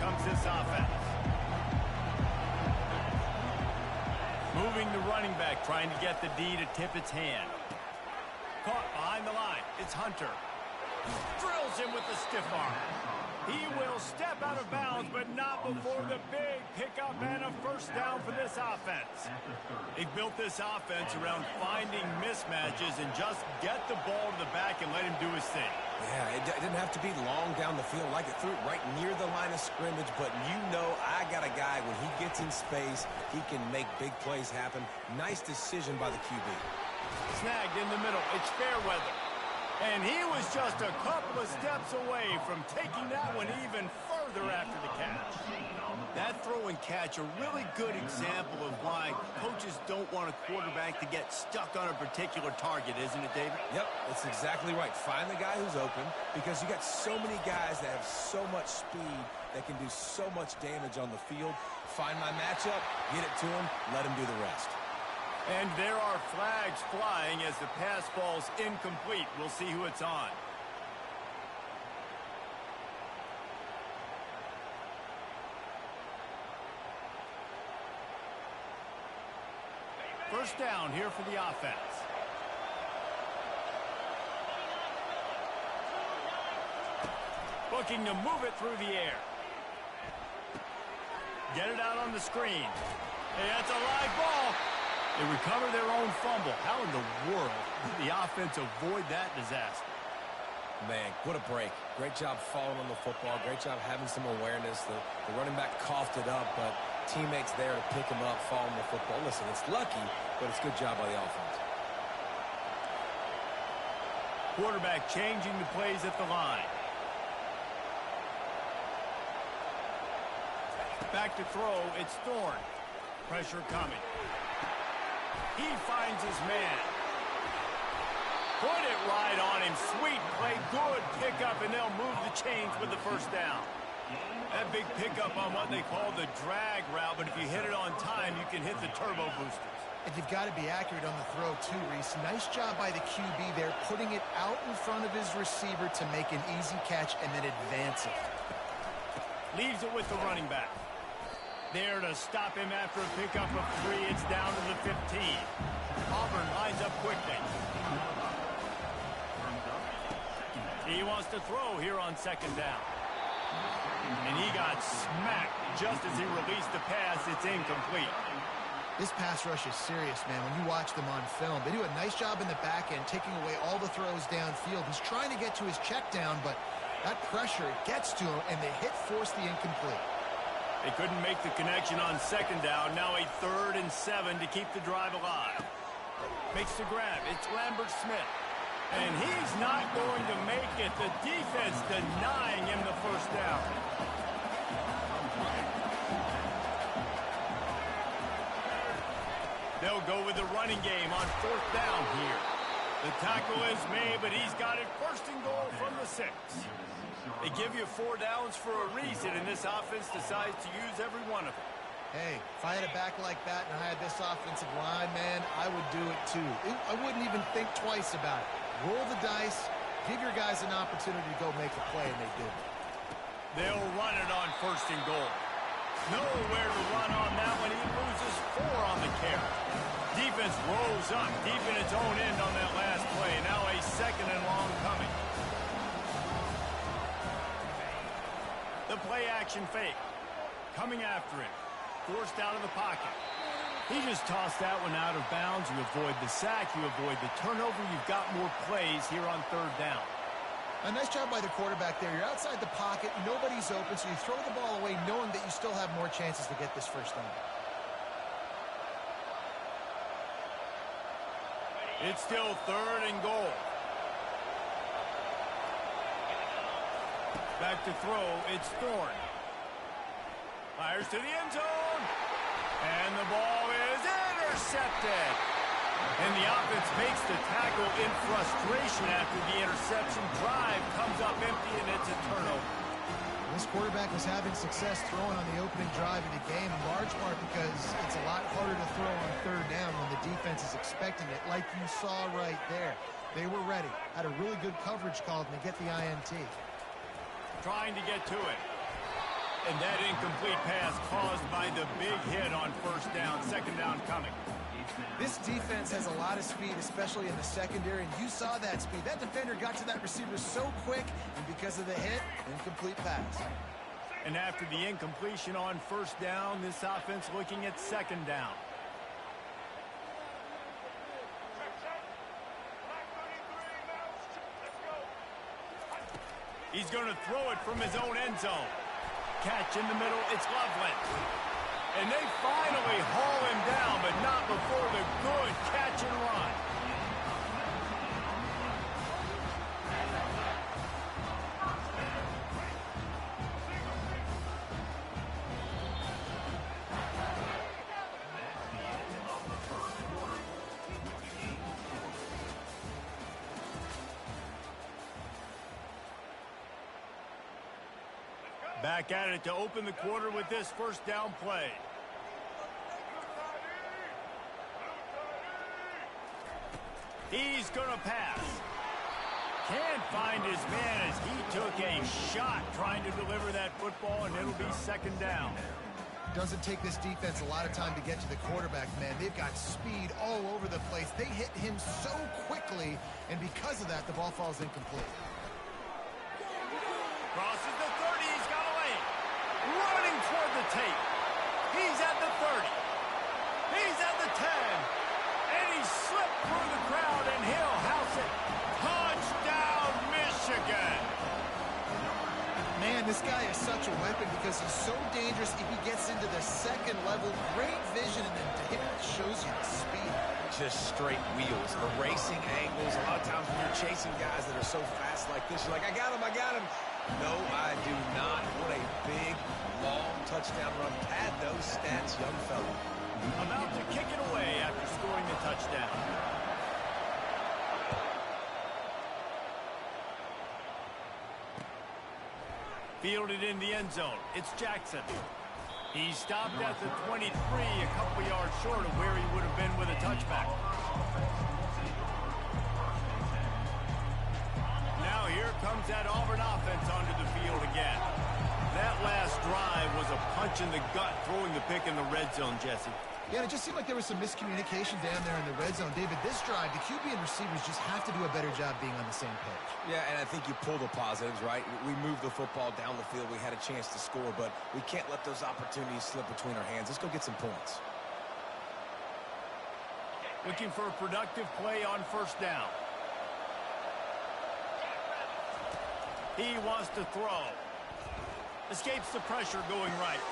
comes this offense. Moving the running back, trying to get the D to tip its hand. Caught behind the line. It's Hunter. Drills him with the stiff arm. He will step out of bounds, but not before the big pickup and a first down for this offense. They've built this offense around finding mismatches and just get the ball to the back and let him do his thing. Yeah, it didn't have to be long down the field. Like it threw it right near the line of scrimmage, but you know I got a guy, when he gets in space, he can make big plays happen. Nice decision by the QB. Snagged in the middle. It's Fairweather. And he was just a couple of steps away from taking that one even further after the catch. That throw and catch, a really good example of why coaches don't want a quarterback to get stuck on a particular target, isn't it, David? Yep, that's exactly right. Find the guy who's open, because you got so many guys that have so much speed that can do so much damage on the field. Find my matchup, get it to him, let him do the rest. And there are flags flying as the pass falls incomplete. We'll see who it's on. First down here for the offense. Looking to move it through the air. Get it out on the screen. Hey, that's a live ball. They recover their own fumble. How in the world did the offense avoid that disaster? Man, what a break. Great job following on the football. Great job having some awareness. The running back coughed it up, but teammates there to pick him up, following the football. Listen, it's lucky, but it's a good job by the offense. Quarterback changing the plays at the line. Back to throw, it's Thorne. Pressure coming. He finds his man. Put it right on him. Sweet play, good pickup, and they'll move the chains with the first down. That big pickup on what they call the drag route, but if you hit it on time, you can hit the turbo boosters. And you've got to be accurate on the throw too, Reese. Nice job by the QB there, putting it out in front of his receiver to make an easy catch and then advance it. Leaves it with the running back. There to stop him after a pickup of 3. It's down to the 15. Auburn lines up quickly. He wants to throw here on second down. And he got smacked just as he released the pass. It's incomplete. This pass rush is serious, man. When you watch them on film, they do a nice job in the back end, taking away all the throws downfield. He's trying to get to his check down, but that pressure gets to him, and the hit forced the incomplete. They couldn't make the connection on second down. Now a 3rd and 7 to keep the drive alive. Makes the grab. It's Lambert-Smith. And he's not going to make it. The defense denying him the first down. They'll go with the running game on 4th down here. The tackle is made, but he's got it 1st and goal from the 6. They give you 4 downs for a reason, and this offense decides to use every one of them. Hey, if I had a back like that and I had this offensive line, man, I would do it too. I wouldn't even think twice about it. Roll the dice, give your guys an opportunity to go make a play, and they did. They'll run it on 1st and goal. Nowhere to run on that one. He loses 4 on the carry. Defense rolls up deep in its own end on that last play. Now a 2nd and long coming. The play action fake. Coming after him. Forced out of the pocket. He just tossed that one out of bounds. You avoid the sack. You avoid the turnover. You've got more plays here on 3rd down. A nice job by the quarterback there. You're outside the pocket. Nobody's open, so you throw the ball away knowing that you still have more chances to get this first down. It's still 3rd and goal. Back to throw, it's Thorne. Fires to the end zone. And the ball is intercepted. And the offense makes the tackle in frustration after the interception. Drive comes up empty, and it's a turnover. This quarterback was having success throwing on the opening drive of the game, in large part because it's a lot harder to throw on 3rd down when the defense is expecting it, like you saw right there. They were ready. Had a really good coverage call, and they get the INT. Trying to get to it. And that incomplete pass caused by the big hit on first down, second down coming. This defense has a lot of speed, especially in the secondary, and you saw that speed. That defender got to that receiver so quick, and because of the hit, incomplete pass. And after the incompletion on first down, this offense looking at second down. He's going to throw it from his own end zone. Catch in the middle, it's Loveland. And they finally haul him down, but not before the good catch and run. Back at it to open the quarter with this first down play. He's going to pass. Can't find his man as he took a shot trying to deliver that football, and it'll be second down. Doesn't take this defense a lot of time to get to the quarterback, man. They've got speed all over the place. They hit him so quickly, and because of that, the ball falls incomplete. Crosses the 30. He's got a lane. Running toward the tape. He's at the 30. He's at the 10. And he slipped through the crowd, and he'll house it. Touchdown, Michigan. Man, this guy is such a weapon because he's so dangerous if he gets into the second level. Great vision, and then it shows you the speed. Just straight wheels, erasing angles. A lot of times when you're chasing guys that are so fast like this, you're like, I got him, I got him. No, I do not. What a big, long touchdown run. Pad those stats, young fella. About to kick it away after scoring the touchdown. Fielded in the end zone. It's Jackson. He stopped at the 23, a couple yards short of where he would have been with a touchback. Now here comes that Auburn offense onto the field again. That last drive was a punch in the gut, throwing the pick in the red zone, Jesse. Yeah, and it just seemed like there was some miscommunication down there in the red zone. David, this drive, the QB and receivers just have to do a better job being on the same page. Yeah, and I think you pull the positives, right? We moved the football down the field. We had a chance to score, but we can't let those opportunities slip between our hands. Let's go get some points. Looking for a productive play on first down. He wants to throw. Escapes the pressure going right.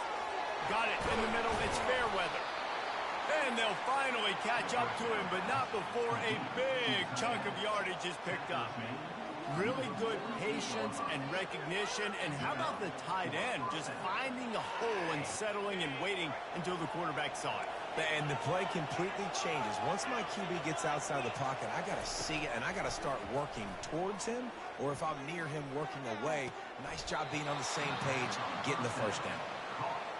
Got it in the middle. It's Fairweather. And they'll finally catch up to him, but not before a big chunk of yardage is picked up. Really good patience and recognition. And how about the tight end just finding a hole and settling and waiting until the quarterback saw it? And the play completely changes. Once my QB gets outside the pocket, I got to see it, and I got to start working towards him, or if I'm near him, working away. Nice job being on the same page, getting the first down.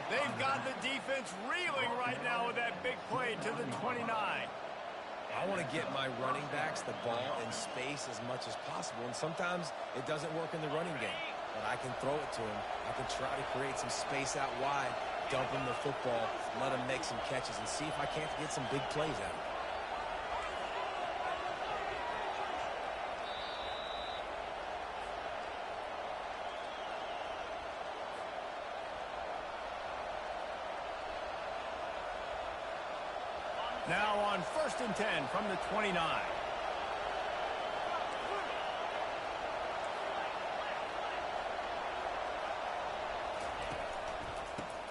They've got the defense reeling right now with that big play to the 29. I want to get my running backs the ball in space as much as possible, and sometimes it doesn't work in the running game, but I can throw it to him. I can try to create some space out wide, dump him the football, let him make some catches, and see if I can't get some big plays out of him. Now on 1st and 10 from the 29.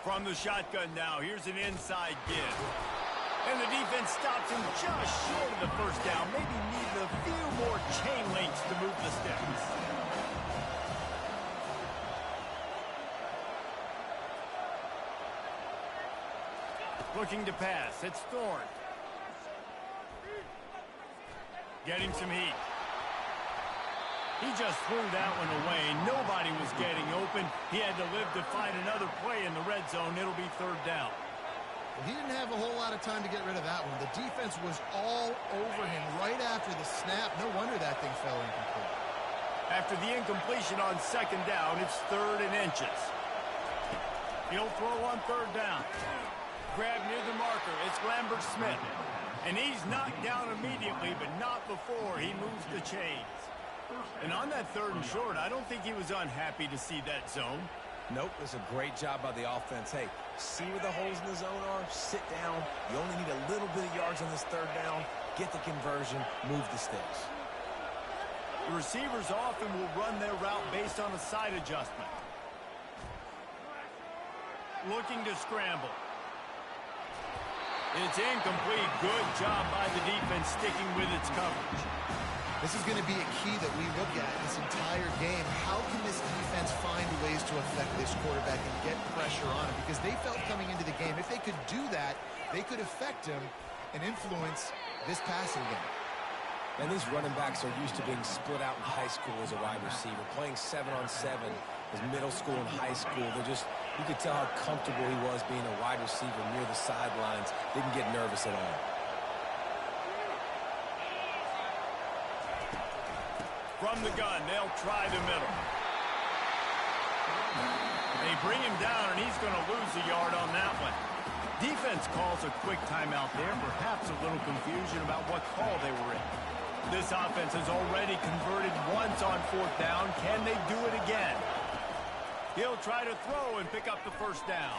From the shotgun now, here's an inside give. And the defense stops him just short of the first down. Maybe needs a few more chain links to move the sticks. Looking to pass, it's Thorne. Getting some heat. He just threw that one away. Nobody was getting open. He had to live to find another play in the red zone. It'll be third down. Well, he didn't have a whole lot of time to get rid of that one. The defense was all over him right after the snap. No wonder that thing fell incomplete. After the incompletion on second down, it's 3rd and inches. He'll throw on third down. Grab near the marker. It's Lambert Smith. And he's knocked down immediately, but not before he moves the chains. And on that third and short, I don't think he was unhappy to see that zone. Nope, it's a great job by the offense. Hey, see where the holes in the zone are? Sit down. You only need a little bit of yards on this third down. Get the conversion. Move the sticks. The receivers often will run their route based on a side adjustment. Looking to scramble. It's incomplete. Good job by the defense sticking with its coverage. This is going to be a key that we look at this entire game. How can this defense find ways to affect this quarterback and get pressure on him? Because they felt coming into the game, if they could do that, they could affect him and influence this passing game. And these running backs are used to being split out in high school as a wide receiver. Playing 7-on-7 as middle school and high school. You could tell how comfortable he was being a wide receiver near the sidelines. Didn't get nervous at all. From the gun, they'll try the middle. They bring him down, and he's going to lose a yard on that one. Defense calls a quick timeout there, perhaps a little confusion about what call they were in. This offense has already converted once on fourth down. Can they do it again? He'll try to throw and pick up the first down.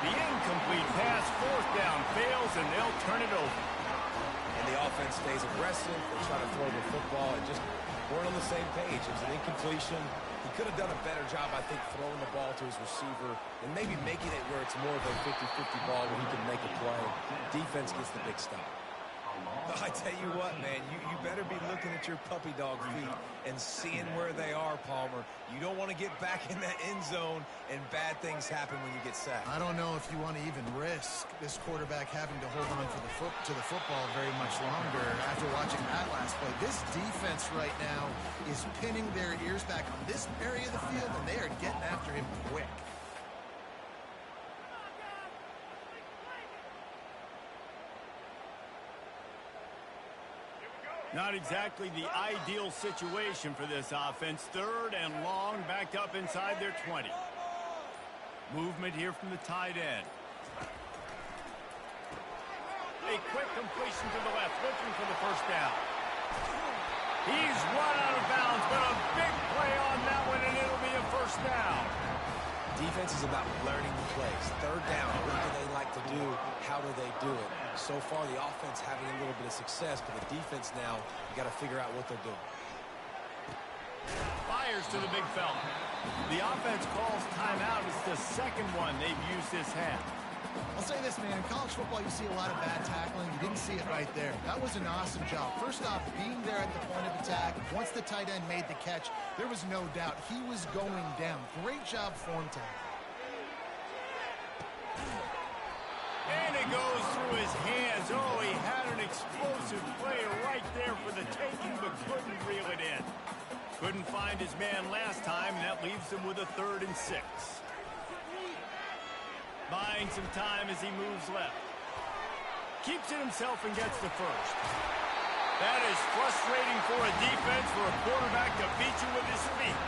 The incomplete pass, fourth down, fails, and they'll turn it over. And the offense stays aggressive. They try to throw the football and just weren't on the same page. It was an incompletion. He could have done a better job, I think, throwing the ball to his receiver and maybe making it where it's more of a 50-50 ball where he can make a play. Defense gets the big stop. I tell you what, man, you better be looking at your puppy dog feet and seeing where they are, Palmer. You don't want to get back in that end zone and bad things happen when you get sacked. I don't know if you want to even risk this quarterback having to hold on to the football very much longer after watching that last play. This defense right now is pinning their ears back on this area of the field, and they are getting after him quick. Not exactly the ideal situation for this offense. Third and long, backed up inside their 20. Movement here from the tight end. A quick completion to the left, looking for the first down. He's run out of bounds, but a big play on that one, and it'll be a first down. Defense is about learning the plays. Third down, what do they like to do? How do they do it? So far, the offense having a little bit of success, but the defense now, you got to figure out what they're doing. Fires to the big fella. The offense calls timeout. It's the second one they've used this half. I'll say this, man. In college football, you see a lot of bad tackling. You didn't see it right there. That was an awesome job. First off, being there at the point of attack. Once the tight end made the catch, there was no doubt he was going down. Great job form tackle. And it goes through his hands. Oh, he had an explosive play right there for the taking, but couldn't reel it in. Couldn't find his man last time, and that leaves him with a 3rd and 6. Buying some time as he moves left. Keeps it himself and gets the first. That is frustrating for a defense, for a quarterback to beat you with his feet.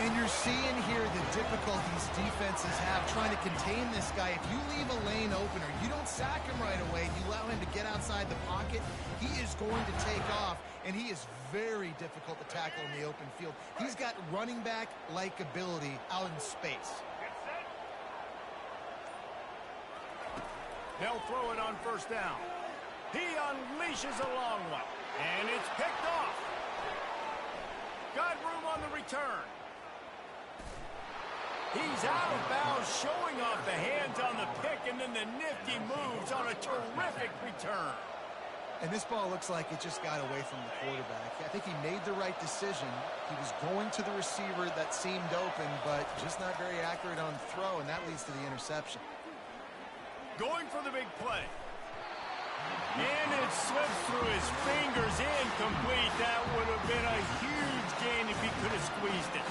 And you're seeing here the difficulties defenses have trying to contain this guy. If you leave a lane open or you don't sack him right away, you allow him to get outside the pocket, he is going to take off, and he is very difficult to tackle in the open field. He's got running back-like ability out in space. They'll throw it on first down. He unleashes a long one, and it's picked off. Got room on the return. He's out of bounds, showing off the hands on the pick, and then the nifty moves on a terrific return. And this ball looks like it just got away from the quarterback. I think he made the right decision. He was going to the receiver that seemed open, but just not very accurate on throw, and that leads to the interception. Going for the big play. And it slips through his fingers, incomplete. That would have been a huge gain if he could have squeezed it.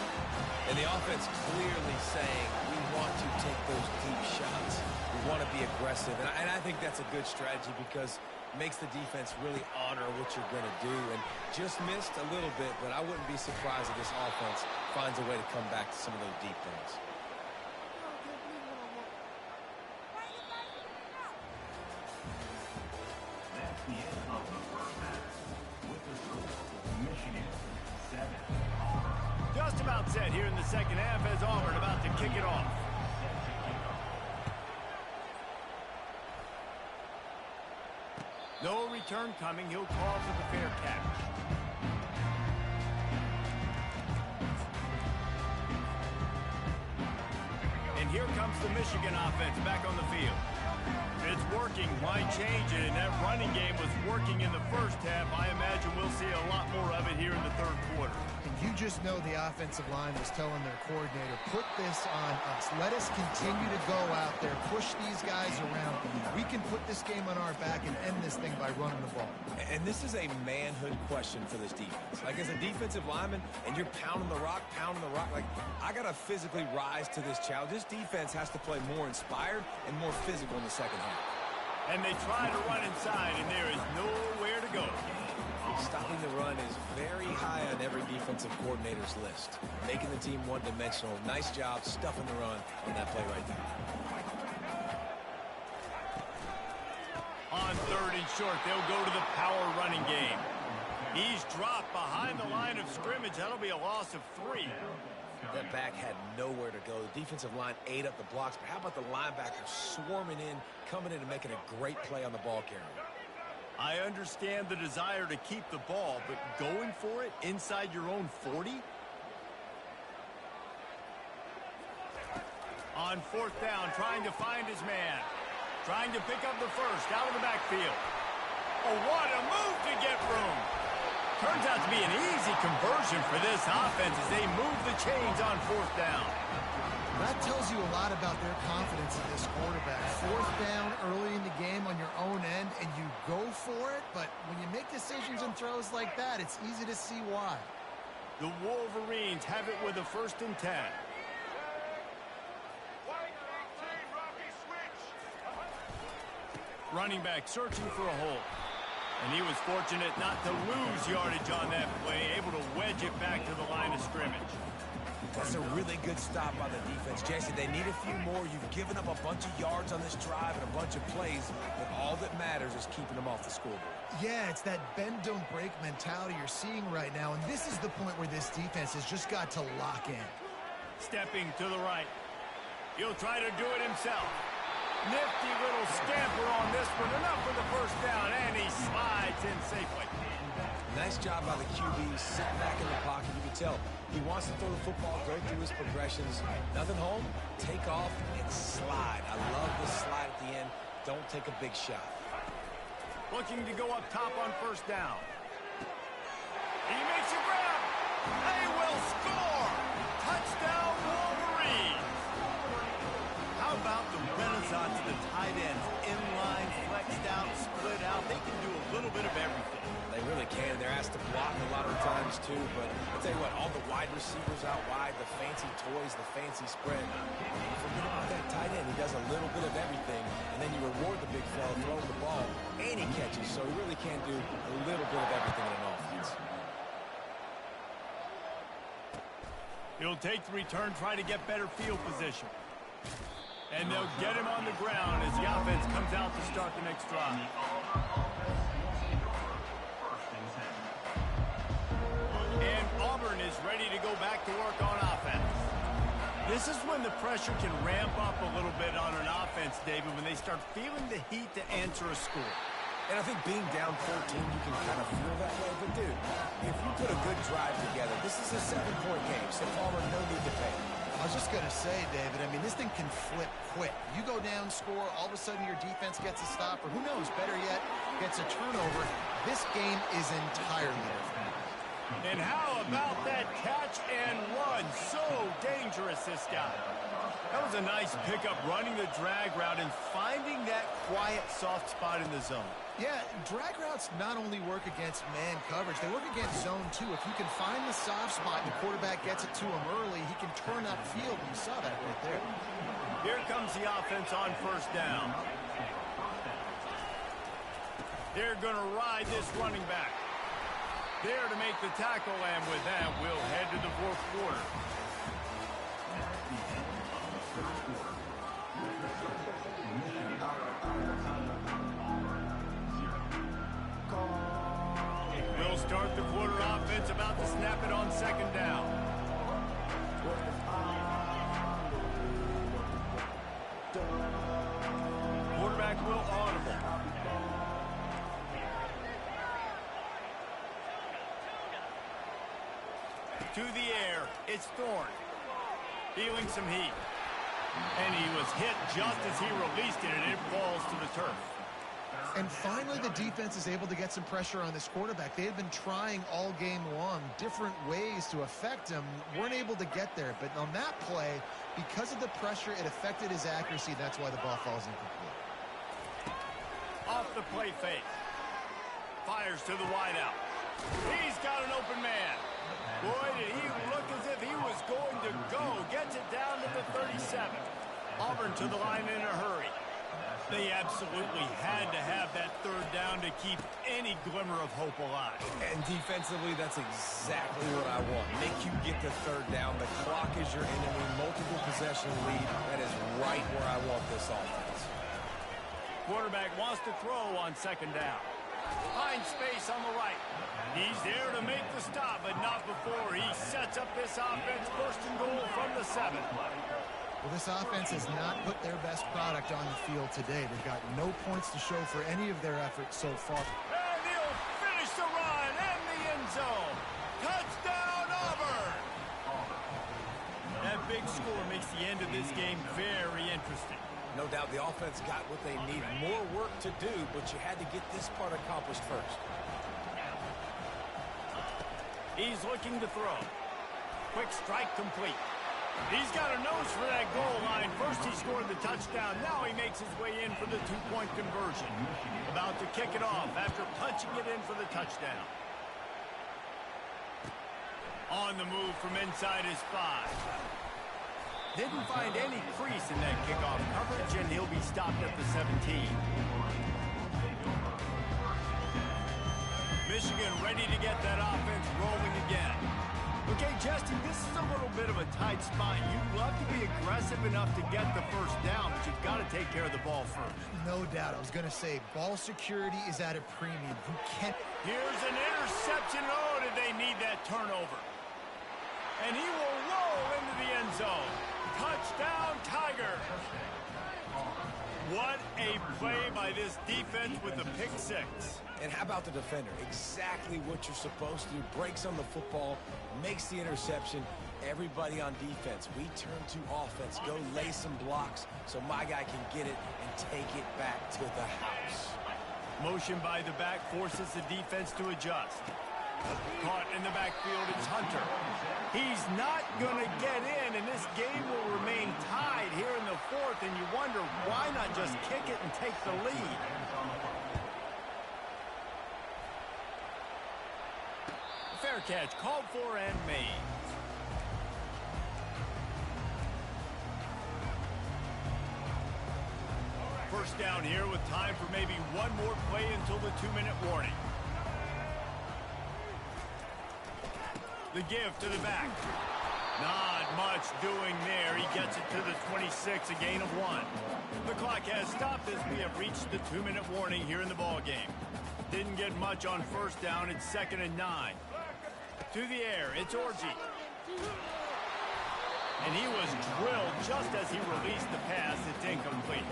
And the offense clearly saying, we want to take those deep shots. We want to be aggressive. And I think that's a good strategy because it makes the defense really honor what you're going to do. And just missed a little bit, but I wouldn't be surprised if this offense finds a way to come back to some of those deep things. about set here in the second half as Auburn about to kick it off. No return coming. He'll call for the fair catch. And here comes the Michigan offense back on the field. It's working. Why change it? And that running game was working in the first half. I imagine we'll see a lot more of it here in the third quarter. And you just know the offensive line was telling their coordinator, put this on us. Let us continue to go out there, push these guys around. We can put this game on our back and end this thing by running the ball. And this is a manhood question for this defense. Like, as a defensive lineman, and you're pounding the rock, like, I got to physically rise to this challenge. This defense has to play more inspired and more physical in the second half. And they try to run inside, and there is nowhere to go. Stopping the run is very high on every defensive coordinator's list. Making the team one-dimensional. Nice job stuffing the run on that play right there. On third and short, they'll go to the power running game. He's dropped behind the line of scrimmage. That'll be a loss of 3. That back had nowhere to go. The defensive line ate up the blocks, but how about the linebackers swarming in, coming in and making a great play on the ball carrier? I understand the desire to keep the ball, but going for it inside your own 40? On fourth down, trying to find his man. Trying to pick up the first out of the backfield. Oh, what a move to get room. Turns out to be an easy conversion for this offense as they move the chains on fourth down. That tells you a lot about their confidence in this quarterback. Fourth down early in the game on your own end, and you go for it, but when you make decisions and throws like that, it's easy to see why. The Wolverines have it with a 1st and 10. Running back searching for a hole. And he was fortunate not to lose yardage on that play, able to wedge it back to the line of scrimmage. That's a really good stop by the defense. Jason, they need a few more. You've given up a bunch of yards on this drive and a bunch of plays, but all that matters is keeping them off the scoreboard. Yeah, it's that bend, don't break mentality you're seeing right now, and this is the point where this defense has just got to lock in. Stepping to the right. He'll try to do it himself. Nifty little scamper on this one. Enough for the first down, and he slides in safely. Nice job by the QB, sitting back in the pocket. You can tell he wants to throw the football, go through his progressions. Nothing home, take off, and slide. I love the slide at the end. Don't take a big shot. Looking to go up top on first down. He makes a grab. They will score. Touchdown, Wolverines. How about the renaissance of the tight ends? Inline, flexed out, split out. They can do a little bit of everything. They really can. They're asked to block a lot of times, too. But I'll tell you what, all the wide receivers out wide, the fancy toys, the fancy spread. You forget about that tight end. He does a little bit of everything, and then you reward the big fella throwing the ball, and he catches. So he really can do a little bit of everything in an offense. He'll take the return, try to get better field position. And they'll get him on the ground as the offense comes out to start the next drive. And Auburn is ready to go back to work on offense. This is when the pressure can ramp up a little bit on an offense, David, when they start feeling the heat to answer a score. And I think being down 14, you can kind of feel that way. But, dude, if you put a good drive together, this is a 7-point game. So Auburn, no need to pay. I was just going to say, David, I mean, this thing can flip quick. You go down, score, all of a sudden your defense gets a stop, or who knows, better yet, gets a turnover. This game is entirely different. And how about that catch and run? So dangerous, this guy. That was a nice pickup, running the drag route and finding that quiet, soft spot in the zone. Yeah, drag routes not only work against man coverage, they work against zone too. If you can find the soft spot and the quarterback gets it to him early, he can turn upfield. You saw that right there. Here comes the offense on first down. They're going to ride this running back. There to make the tackle, and with that, we'll head to the fourth quarter. We'll start the quarter offense, about to snap it on second down. To the air, it's Thorne. Feeling some heat. And he was hit just as he released it, and it falls to the turf. And finally, the defense is able to get some pressure on this quarterback. They had been trying all game long, different ways to affect him, weren't able to get there. But on that play, because of the pressure, it affected his accuracy. That's why the ball falls incomplete. Off the play fake. Fires to the wideout. He's got an open man. Boy, did he look as if he was going to go. Gets it down to the 37. Auburn to the line in a hurry. They absolutely had to have that third down to keep any glimmer of hope alive. And defensively, that's exactly what I want. Make you get the third down. The clock is your enemy. Multiple possession lead. That is right where I want this offense. Quarterback wants to throw on second down. Finds space on the right. He's there to make the stop, but not before he sets up this offense. First and goal from the 7. Well, this offense has not put their best product on the field today. They've got no points to show for any of their efforts so far. And he'll finish the run in the end zone. Touchdown, Auburn! That big score makes the end of this game very interesting. No doubt the offense got what they need. More work to do, but you had to get this part accomplished first. He's looking to throw. Quick strike complete. He's got a nose for that goal line. First he scored the touchdown. Now he makes his way in for the two-point conversion. About to kick it off after punching it in for the touchdown. On the move from inside his 5. Didn't find any crease in that kickoff coverage, and he'll be stopped at the 17. Michigan ready to get that offense rolling again. Okay, Justin, this is a little bit of a tight spot. You'd love to be aggressive enough to get the first down, but you've got to take care of the ball first. No doubt. I was going to say, ball security is at a premium. You can't... Here's an interception. Oh, did they need that turnover? And he will roll into the end zone. Touchdown, Tiger. What a play by this defense with the pick 6. And how about the defender? Exactly what you're supposed to do. Breaks on the football, makes the interception. Everybody on defense, we turn to offense. Go lay some blocks so my guy can get it and take it back to the house. Motion by the back forces the defense to adjust. Caught in the backfield, it's Hunter. He's not going to get in, and this game will remain tied here in the 4th, and you wonder why not just kick it and take the lead. Fair catch called for and made. First down here with time for maybe one more play until the 2-minute warning. The give to the back. Not much doing there. He gets it to the 26, a gain of 1. The clock has stopped as we have reached the 2-minute warning here in the ballgame. Didn't get much on first down. It's 2nd and 9. To the air, it's Orji. And he was drilled just as he released the pass. It's incomplete.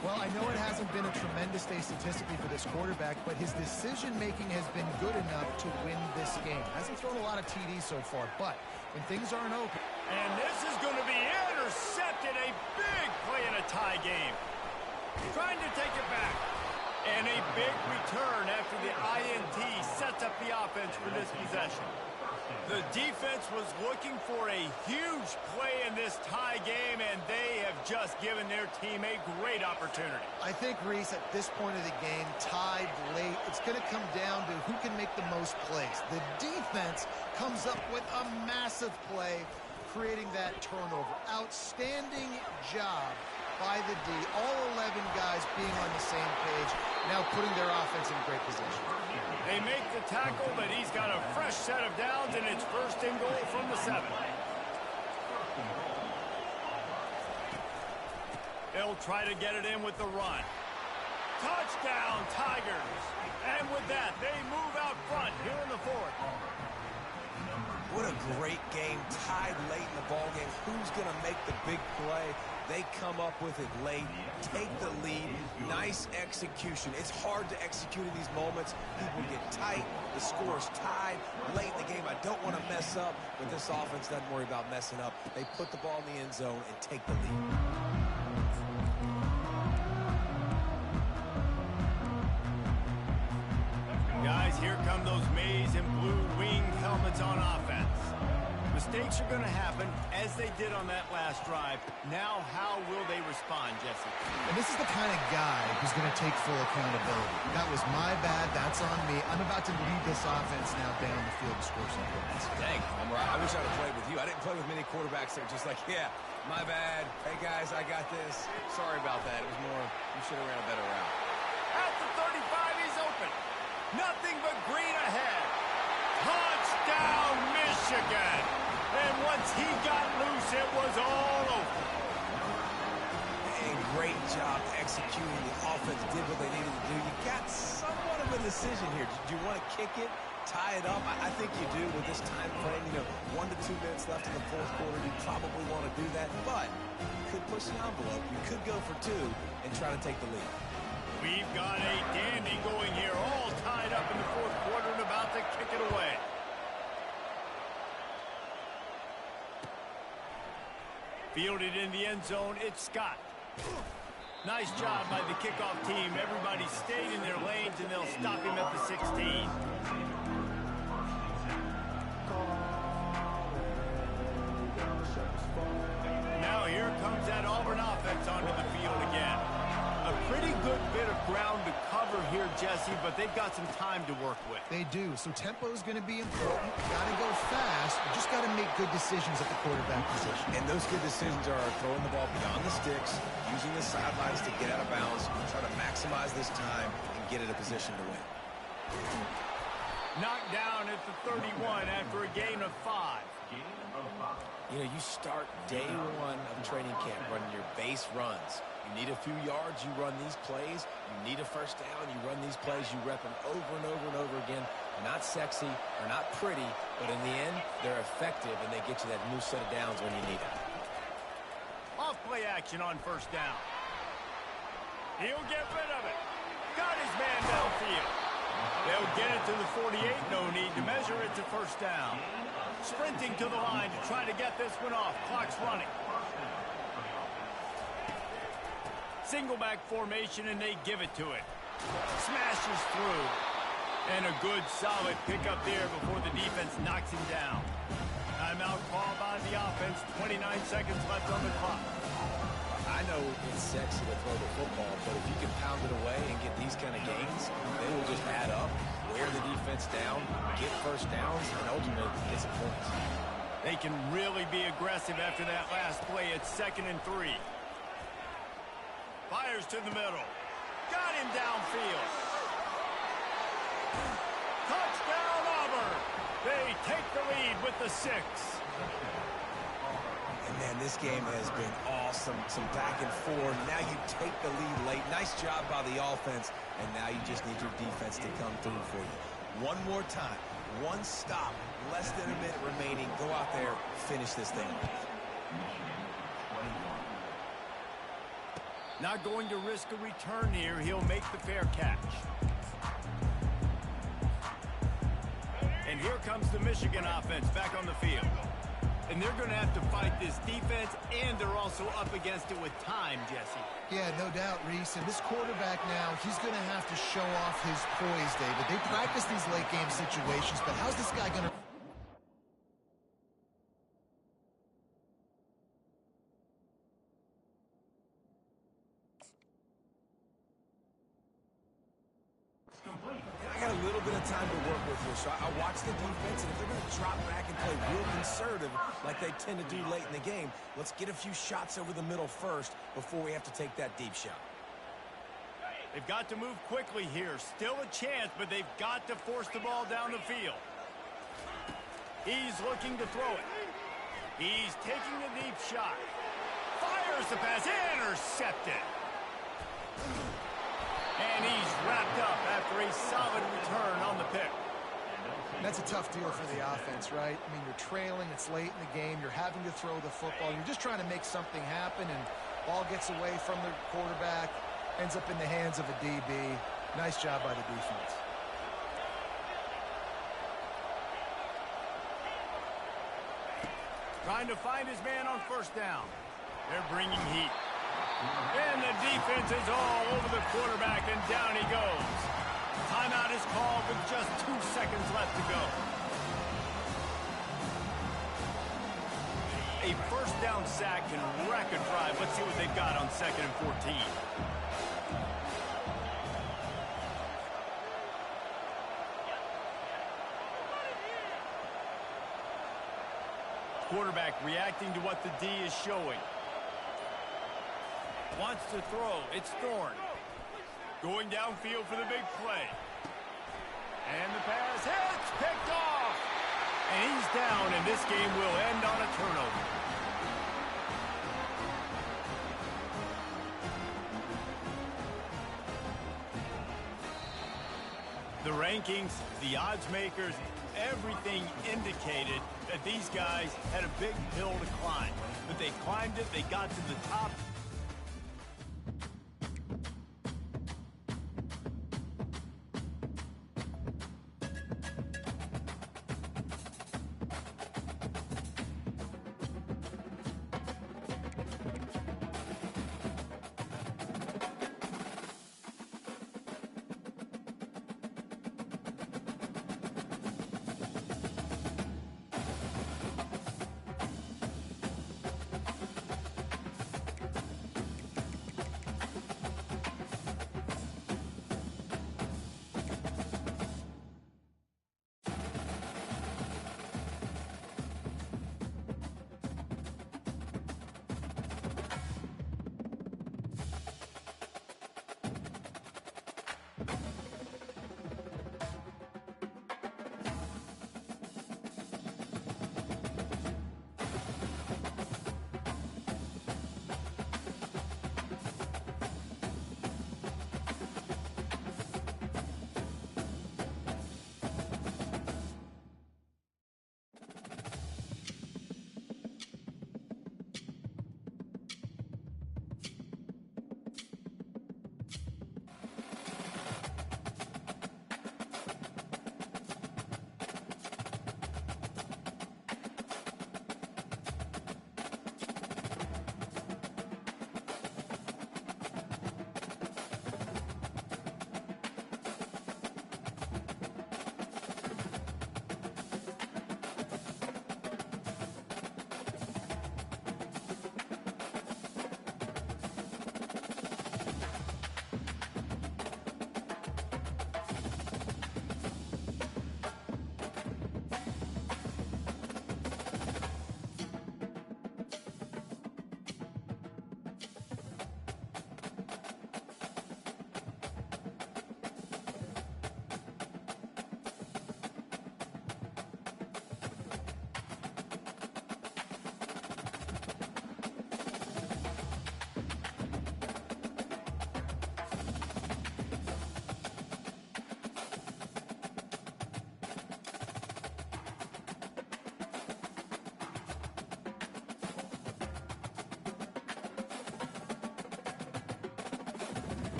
Well, I know it hasn't been a tremendous day statistically for this quarterback, but his decision-making has been good enough to win this game. Hasn't thrown a lot of TDs so far, but when things aren't open... And this is going to be intercepted. A big play in a tie game. Trying to take it back. And a big return after the INT sets up the offense for this possession. The defense was looking for a huge play in this tie game, and they have just given their team a great opportunity. I think, Reese, at this point of the game, tied late, it's going to come down to who can make the most plays. The defense comes up with a massive play, creating that turnover. Outstanding job by the D. All 11 guys being on the same page, now putting their offense in great position. They make the tackle, but he's got a fresh set of downs, and it's 1st and goal from the 7. They'll try to get it in with the run. Touchdown, Tigers. And with that, they move out front here in the 4th. What a great game, tied late in the ballgame. Who's going to make the big play? They come up with it late, take the lead, nice execution. It's hard to execute in these moments. People get tight, the score is tied late in the game. I don't want to mess up, but this offense doesn't worry about messing up. They put the ball in the end zone and take the lead. Guys, here come those maize and blue winged helmets on offense. Mistakes are going to happen, as they did on that last drive. Now, how will they respond, Jesse? And this is the kind of guy who's going to take full accountability. That was my bad. That's on me. I'm about to lead this offense now down the field to score some points. Dang, I wish I'd have played with you. I didn't play with many quarterbacks that are just like, yeah, my bad. Hey, guys, I got this. Sorry about that. It was more, you should have ran a better route. At the 35, he's open. Nothing but green ahead. Touchdown, Michigan. And once he got loose, it was all over. And great job executing. The offense did what they needed to do. You got somewhat of a decision here. Do you want to kick it, tie it up? I think you do with this time frame. 1 to 2 minutes left in the fourth quarter. You probably want to do that, but you could push the envelope. You could go for 2 and try to take the lead. We've got a dandy going here, all tied up in the fourth quarter and about to kick it away. Fielded in the end zone, it's Scott. Nice job by the kickoff team. Everybody stayed in their lanes, and they'll stop him at the 16. Now here comes that Auburn offense onto the field again. A pretty good bit of ground to cover here, Jesse, but they've got some time to work with. They do. So tempo is going to be important. Got to go fast. You just got to make good decisions at the quarterback position. And those good decisions are throwing the ball beyond the sticks, using the sidelines to get out of bounds, try to maximize this time and get in a position to win. Knocked down at the 31 after a gain of 5. You start day 1 of training camp running your base runs. You need a few yards, you run these plays. You need a first down, you run these plays. You rep them over and over and over again. They're not sexy, they're not pretty, but in the end, they're effective, and they get you that new set of downs when you need it. Off play action on first down. He'll get rid of it. Got his man downfield. They'll get it to the 48. No need to measure. It's a first down. Sprinting to the line to try to get this one off. Clock's running. Single back formation, and they give it to it. Smashes through. And a good, solid pickup there before the defense knocks him down. Timeout call by the offense. 29 seconds left on the clock. I know it's sexy to throw the football, but if you can pound it away and get these kind of gains, they will just add up, wear the defense down, get first downs, and ultimately get some points. They can really be aggressive after that last play. It's 2nd and 3. Fires to the middle. Got him downfield. Touchdown, Auburn. They take the lead with the 6. And, man, this game has been awesome. Some back and forth. Now you take the lead late. Nice job by the offense. And now you just need your defense to come through for you. One more time. One stop. Less than a minute remaining. Go out there. Finish this thing. Not going to risk a return here. He'll make the fair catch. And here comes the Michigan offense back on the field. And they're going to have to fight this defense, and they're also up against it with time, Jesse. Yeah, no doubt, Reese. And this quarterback now, he's going to have to show off his poise, David. They practice these late-game situations, but how's this guy going to... I got a little bit of time to work with here, so I watch the defense, and if they're going to drop back and play real conservative like they tend to do late in the game, let's get a few shots over the middle first before we have to take that deep shot. They've got to move quickly here. Still a chance, but they've got to force the ball down the field. He's looking to throw it. He's taking the deep shot. Fires the pass. Intercepted. And he's wrapped up after a solid return on the pick. That's a tough deal for the offense, right? I mean, you're trailing, it's late in the game, you're having to throw the football, you're just trying to make something happen, and ball gets away from the quarterback, ends up in the hands of a DB. Nice job by the defense. Trying to find his man on first down. They're bringing heat. And the defense is all over the quarterback, and down he goes. Timeout is called with just 2 seconds left to go. A first down sack can wreck a drive. Let's see what they've got on 2nd and 14. Quarterback reacting to what the D is showing. Wants to throw. It's Thorne. Going downfield for the big play. And the pass hits. Picked off. And he's down, and this game will end on a turnover. The rankings, the odds makers, everything indicated that these guys had a big hill to climb. But they climbed it, they got to the top.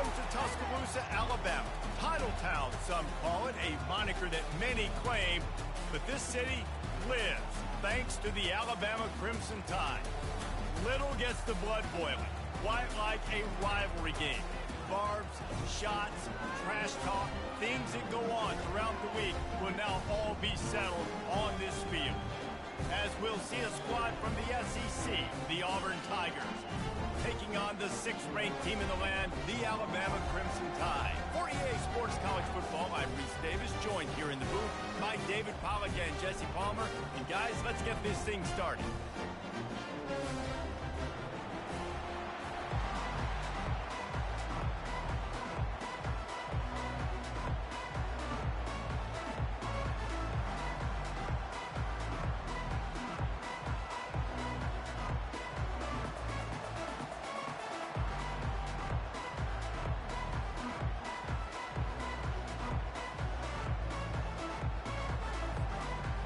home to Tuscaloosa, Alabama. Titletown, some call it, a moniker that many claim. But this city lives thanks to the Alabama Crimson Tide. Little gets the blood boiling, quite like a rivalry game. Barbs, shots, trash talk, things that go on throughout the week will now all be settled on this field. As we'll see a squad from the SEC, the Auburn Tigers, taking on the 6th-ranked team in the land, the Alabama Crimson Tide. For EA Sports College Football, I'm Reese Davis, joined here in the booth by David Pollack and Jesse Palmer. And guys, let's get this thing started.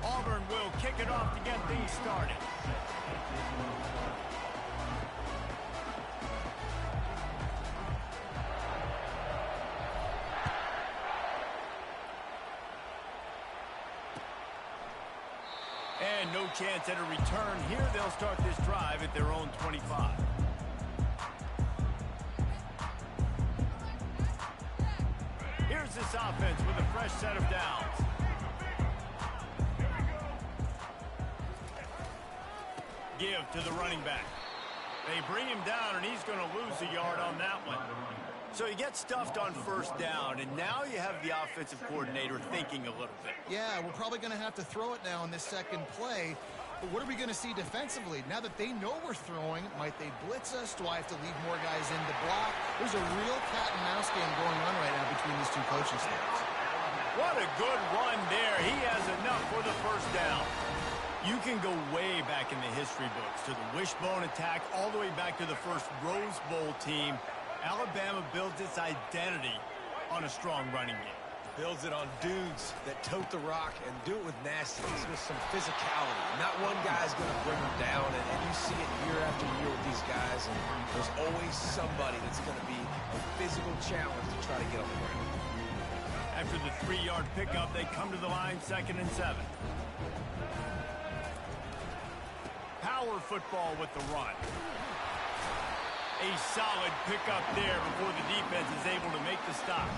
Auburn will kick it off to get things started. And no chance at a return here. They'll start this drive at their own 25. Here's this offense with a fresh set of downs. Give to the running back. They bring him down, and he's going to lose a yard on that one. So he gets stuffed on first down, and now you have the offensive coordinator thinking a little bit. Yeah, we're probably going to have to throw it now in this second play. But what are we going to see defensively? Now that they know we're throwing, might they blitz us? Do I have to leave more guys in to block? There's a real cat and mouse game going on right now between these two coaching staffs. What a good run there. He has enough for the first down. You can go way back in the history books to the wishbone attack, all the way back to the first Rose Bowl team. Alabama builds its identity on a strong running game. Builds it on dudes that tote the rock and do it with nastiness, with some physicality. Not one guy's going to bring them down, and you see it year after year with these guys, and there's always somebody that's going to be a physical challenge to try to get on the ground. After the 3-yard pickup, they come to the line 2nd and 7. Power football with the run. A solid pickup there before the defense is able to make the stop.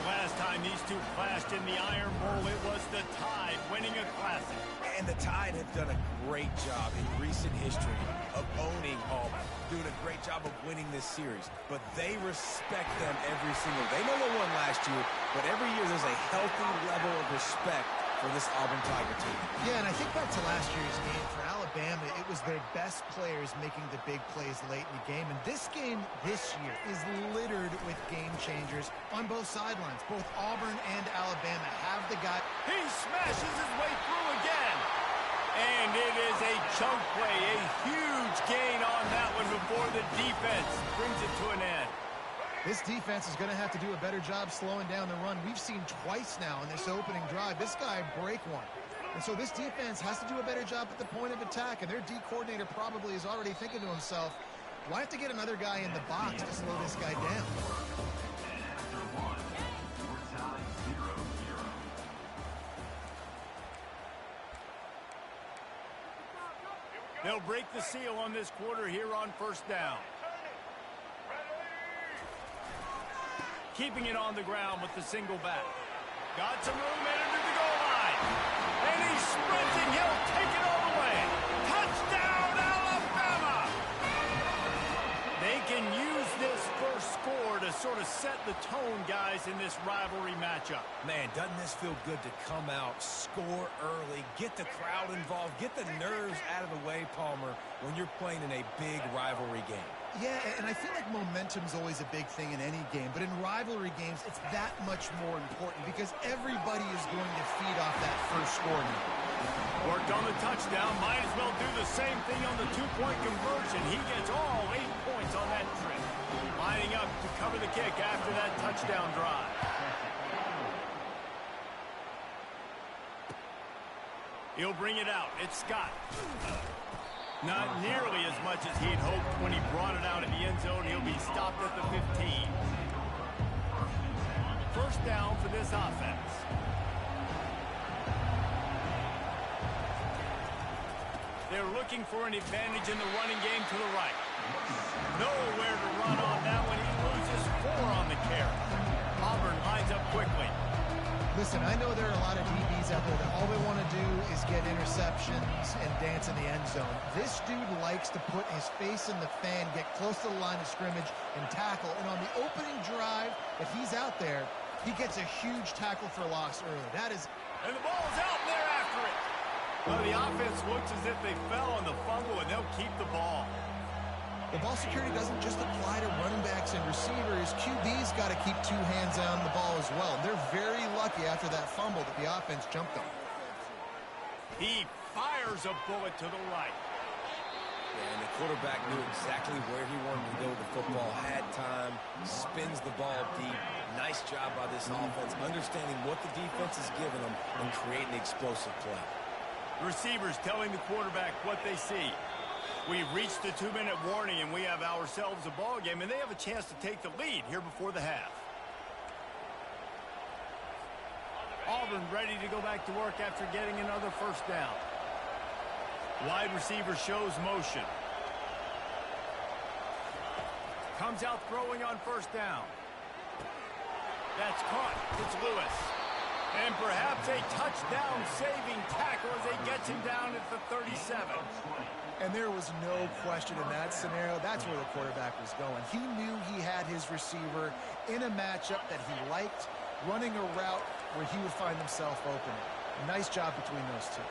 Last time these two clashed in the Iron Bowl, it was the Tide winning a classic. And the Tide have done a great job in recent history of owning Auburn, doing a great job of winning this series. But they respect them every single day. They know they won last year, but every year there's a healthy level of respect for this Auburn Tiger team. Yeah, and I think back to last year's game for Alabama, it was their best players making the big plays late in the game. And this game this year is littered with game changers on both sidelines. Both Auburn and Alabama have the guy. He smashes his way through again. And it is a chunk play, a huge gain on that one before the defense brings it to an end. This defense is going to have to do a better job slowing down the run. We've seen twice now in this opening drive. This guy break one. And so this defense has to do a better job at the point of attack. And their D coordinator probably is already thinking to himself, do I have to get another guy in the box to slow this guy down? They'll break the seal on this quarter here on first down. Keeping it on the ground with the single back. Got some room headed to the goal line. And he's sprinting. He'll take it all the way. Touchdown, Alabama! They can use this first score to sort of set the tone, guys, in this rivalry matchup. Man, doesn't this feel good to come out, score early, get the crowd involved, get the nerves out of the way, Palmer, when you're playing in a big rivalry game? Yeah, and I feel like momentum's always a big thing in any game, but in rivalry games, it's that much more important because everybody is going to feed off that first score now. Worked on the touchdown, might as well do the same thing on the two-point conversion. He gets all 8 points on that trip. Lining up to cover the kick after that touchdown drive. He'll bring it out. It's Scott. Not nearly as much as he'd hoped when he brought it out in the end zone. He'll be stopped at the 15. first down for this offense. They're looking for an advantage in the running game to the right. Nowhere to run on that one. He loses 4 on the carry. Auburn lines up quickly. Listen, I know there are a lot of DBs out there that all they want to do is get interceptions and dance in the end zone. This dude likes to put his face in the fan, get close to the line of scrimmage, and tackle. And on the opening drive that he's out there, he gets a huge tackle for loss early. And the ball's out, and they're after it. Well, the offense looks as if they fell on the fumble, and they'll keep the ball. The ball security doesn't just apply to running backs and receivers. QB's got to keep 2 hands on the ball as well. And they're very lucky after that fumble that the offense jumped on. He fires a bullet to the right. Yeah, and the quarterback knew exactly where he wanted to go with the football, had time, spins the ball deep. Nice job by this offense, understanding what the defense is giving them and creating the explosive play. Receivers telling the quarterback what they see. We've reached the 2-minute warning, and we have ourselves a ball game, and they have a chance to take the lead here before the half. Auburn ready to go back to work after getting another first down. Wide receiver shows motion. Comes out throwing on first down. That's caught. It's Lewis. And perhaps a touchdown-saving tackle as he gets him down at the 37. And there was no question in that scenario. That's where the quarterback was going. He knew he had his receiver in a matchup that he liked, running a route where he would find himself open. Nice job between those two.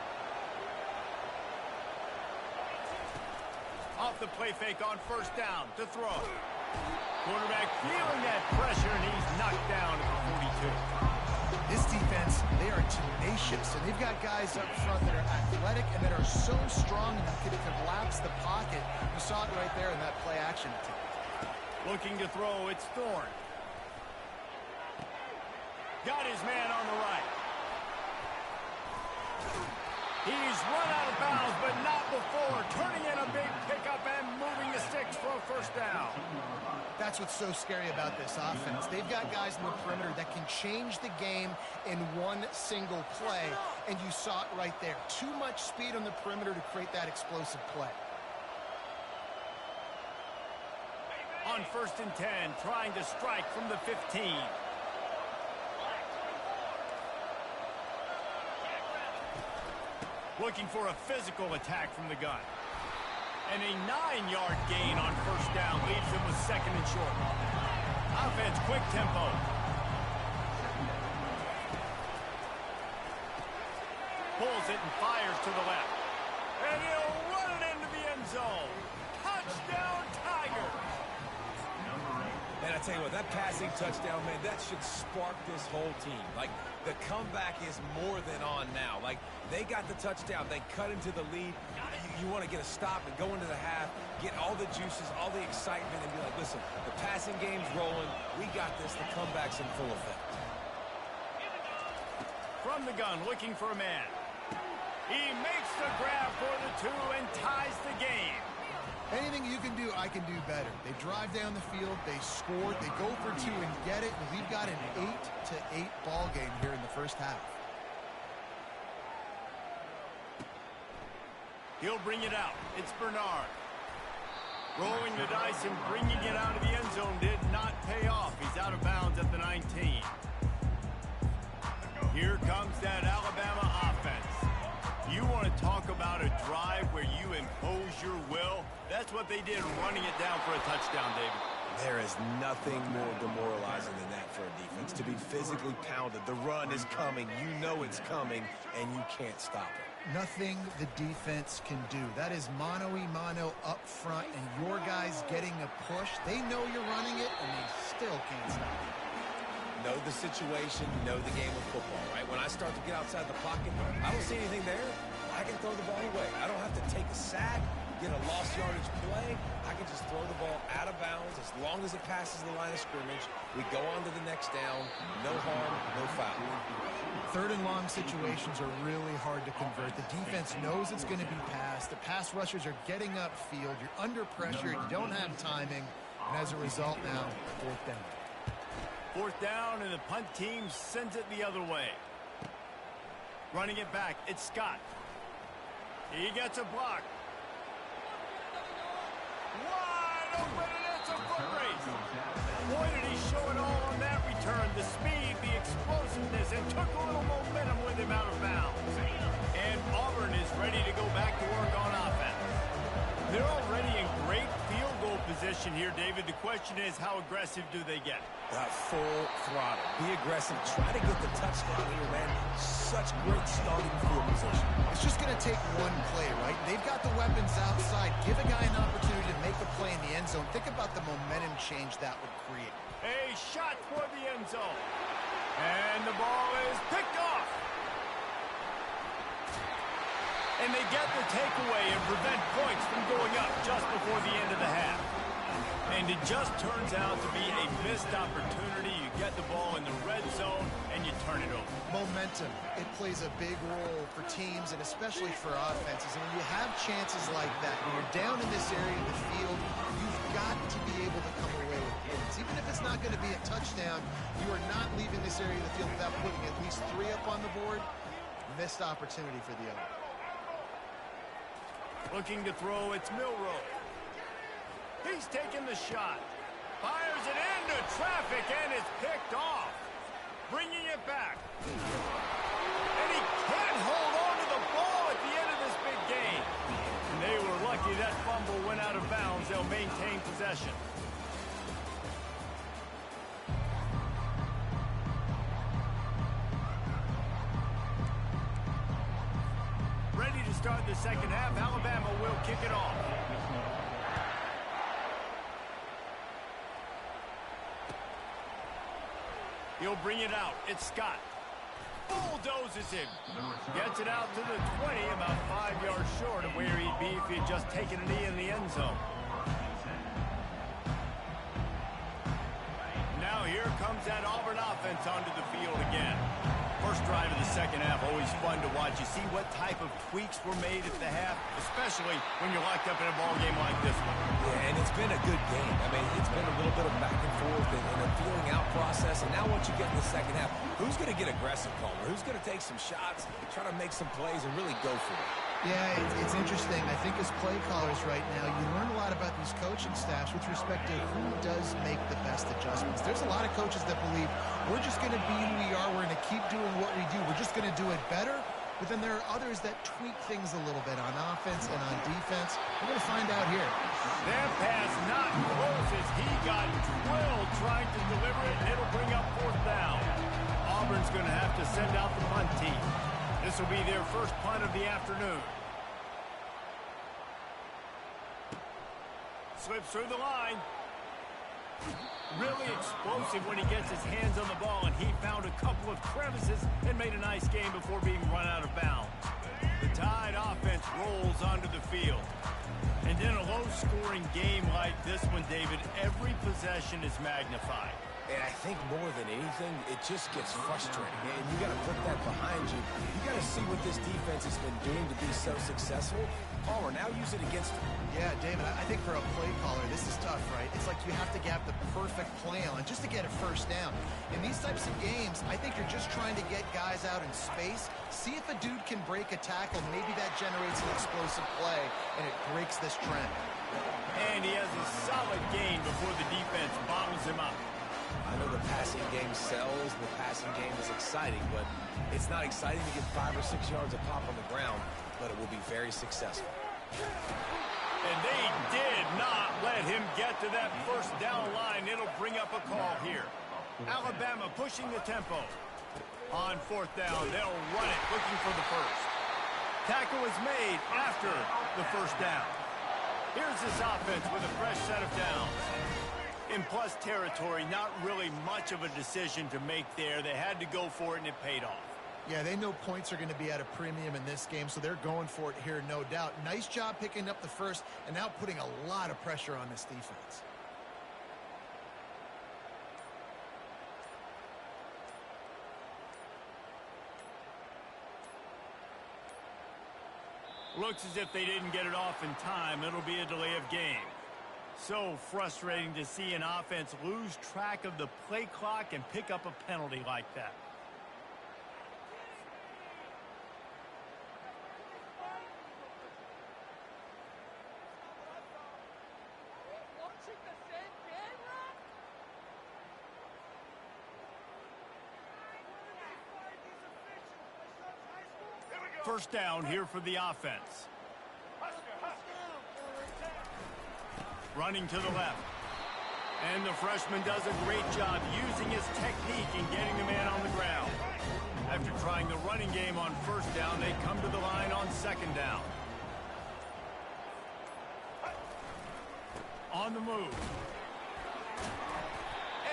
Off the play fake on first down to throw. Quarterback feeling that pressure, and he's knocked down at the 42. This defense, they are tenacious, and they've got guys up front that are athletic and that are so strong and can collapse the pocket. You saw it right there in that play action attempt. Looking to throw, it's Thorne. Got his man on the right. He's run out of bounds, but not before. Turning in a big pickup and moving the sticks for a first down. That's what's so scary about this offense. They've got guys in the perimeter that can change the game in one single play, and you saw it right there. Too much speed on the perimeter to create that explosive play. On 1st and 10, trying to strike from the 15. Looking for a physical attack from the gun. And a 9-yard gain on first down leaves him with 2nd and short. Offense, quick tempo. Pulls it and fires to the left. And he'll run it into the end zone. Touchdown, Tigers. And I tell you what, that passing touchdown, man, that should spark this whole team. Like, the comeback is more than on now. Like, they got the touchdown. They cut into the lead. You want to get a stop and go into the half, get all the juices, all the excitement, and be like, listen, the passing game's rolling. We got this. The comeback's in full effect. From the gun, looking for a man. He makes the grab for the 2 and ties the game. Anything you can do, I can do better. They drive down the field, they score, they go for 2 and get it, and we've got an 8-8 ball game here in the first half. He'll bring it out. It's Bernard. Rolling the dice and bringing it out of the end zone did not pay off. He's out of bounds at the 19. Here comes that Alabama offense. You want to talk about a drive where you impose your will? That's what they did, running it down for a touchdown, David. There is nothing more demoralizing than that for a defense, to be physically pounded. The run is coming. You know it's coming, and you can't stop it. Nothing the defense can do. That is mano-a-mano up front, and your guys getting a push. They know you're running it, and they still can't stop it. Know the situation, know the game of football, right? When I start to get outside the pocket, I don't see anything there. I can throw the ball away. I don't have to take a sack, get a lost yardage play. I can just throw the ball out of bounds as long as it passes the line of scrimmage. We go on to the next down. No harm, no foul. 3rd and long situations are really hard to convert. The defense knows it's going to be passed. The pass rushers are getting upfield. You're under pressure. You don't have timing. And as a result now, 4th down. Fourth down, and the punt team sends it the other way. Running it back, it's Scott. He gets a block. Wide open, and it's a foot race. Boy, did he show it all on that return. The speed, the explosiveness, and took a little momentum with him out of bounds. And Auburn is ready to go back to work on offense. They're already in great field goal position here, David. The question is, how aggressive do they get? Full throttle. Be aggressive. Try to get the touchdown here, man. Such great starting field position. It's just going to take one play, right? They've got the weapons outside. Give a guy an opportunity to make a play in the end zone. Think about the momentum change that would create. A shot toward the end zone. And the ball is picked off. And they get the takeaway and prevent points from going up just before the end of the half. And it just turns out to be a missed opportunity. You get the ball in the red zone, and you turn it over. Momentum. It plays a big role for teams and especially for offenses. And when you have chances like that, when you're down in this area of the field, you've got to be able to come away with points. Even if it's not going to be a touchdown, you are not leaving this area of the field without putting at least 3 up on the board. Missed opportunity for the other. Looking to throw, it's Milroe. He's taking the shot. Fires it into traffic, and it's picked off. Bringing it back. And he can't hold on to the ball at the end of this big game. And they were lucky that fumble went out of bounds. They'll maintain possession. Ready to start the second half. Alabama will kick it off. He'll bring it out. It's Scott. Bulldozes him. Gets it out to the 20, about 5 yards short of where he'd be if he had just taken a knee in the end zone. Now here comes that Auburn offense onto the field again. First drive of the second half, always fun to watch. You see what type of tweaks were made at the half, especially when you're locked up in a ball game like this one. Yeah, and it's been a good game. I mean, it's been a little bit of back and forth and a feeling out process. And now once you get in the second half, who's going to get aggressive, Palmer? Who's going to take some shots, try to make some plays, and really go for it? Yeah, it's interesting. I think as play callers right now, you learn a lot about these coaching staffs with respect to who does make the best adjustments. There's a lot of coaches that believe we're just going to be who we are. We're going to keep doing what we do. We're just going to do it better. But then there are others that tweak things a little bit on offense and on defense. We're going to find out here. That pass not close as he got drilled trying to deliver it, and it'll bring up fourth down. Auburn's going to have to send out the punt team. This will be their first punt of the afternoon. Slips through the line. Really explosive when he gets his hands on the ball, and he found a couple of crevices and made a nice game before being run out of bounds. The Tide offense rolls onto the field. And in a low-scoring game like this one, David, every possession is magnified. And I think more than anything, it just gets frustrating. And you got to put that behind you. You got to see what this defense has been doing to be so successful. Palmer, now use it against them. Yeah, David, I think for a play caller, this is tough, right? It's like you have to have the perfect play on just to get a first down. In these types of games, I think you're just trying to get guys out in space, see if a dude can break a tackle. Maybe that generates an explosive play, and it breaks this trend. And he has a solid gain before the defense bottles him up. I know the passing game sells, and the passing game is exciting, but it's not exciting to get 5 or 6 yards of pop on the ground, but it will be very successful. And they did not let him get to that first down line. It'll bring up a call here. Alabama pushing the tempo. On fourth down, they'll run it, looking for the first. Tackle is made after the first down. Here's this offense with a fresh set of downs. In plus territory, not really much of a decision to make there. They had to go for it, and it paid off. Yeah, they know points are going to be at a premium in this game, so they're going for it here, no doubt. Nice job picking up the first and now putting a lot of pressure on this defense. Looks as if they didn't get it off in time. It'll be a delay of game. so frustrating to see an offense lose track of the play clock and pick up a penalty like that. First down here for the offense. Running to the left. And the freshman does a great job using his technique and getting the man on the ground. After trying the running game on first down, they come to the line on second down. On the move.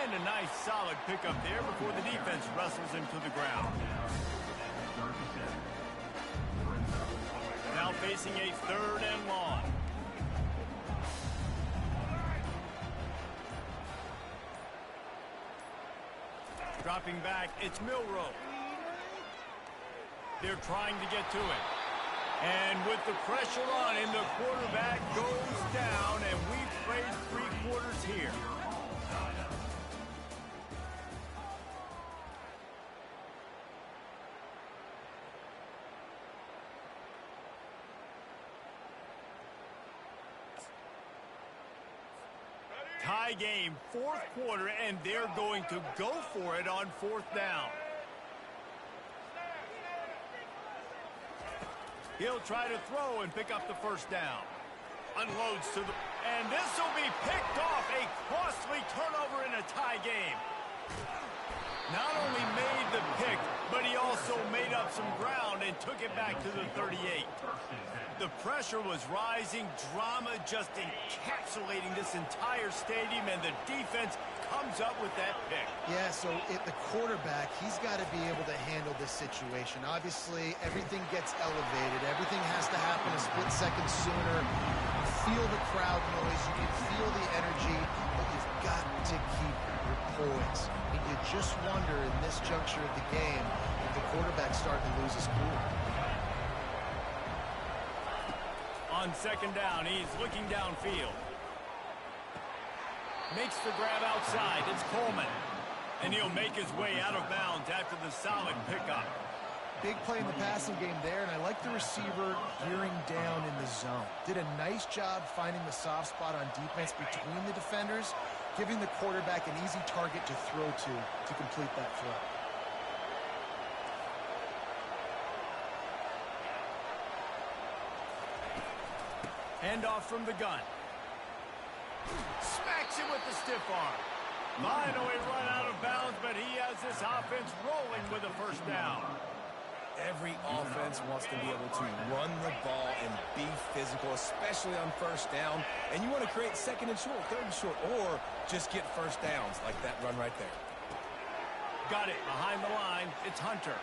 And a nice solid pickup there before the defense wrestles him to the ground. Now facing a third and long. Dropping back, it's Milroe. They're trying to get to it. And with the pressure on him, the quarterback goes down, and we've played 3 quarters here. Tie game, 4th quarter, and they're going to go for it on 4th down. He'll try to throw and pick up the first down. Unloads to the... And this will be picked off. A costly turnover in a tie game. Not only made the pick, but he also made up some ground and took it back to the 38. The pressure was rising, drama just encapsulating this entire stadium, and the defense comes up with that pick. Yeah, so the quarterback, he's got to be able to handle this situation. Obviously, everything gets elevated. Everything has to happen a split second sooner. You feel the crowd noise. You can feel the energy, but you've got to keep your poise. And you just wonder in this juncture of the game if the quarterback's starting to lose his cool. On second down, he's looking downfield. Makes the grab outside. It's Coleman. And he'll make his way out of bounds after the solid pickup. Big play in the passing game there, and I like the receiver gearing down in the zone. Did a nice job finding the soft spot on defense between the defenders, giving the quarterback an easy target to throw to complete that throw. Handoff from the gun. Smacks him with the stiff arm. Finally run out of bounds, but he has this offense rolling with a first down. Every offense wants to be able to run the ball and be physical, especially on first down. And you want to create second and short, third and short, or just get first downs like that run right there. Got it behind the line. It's Hunter.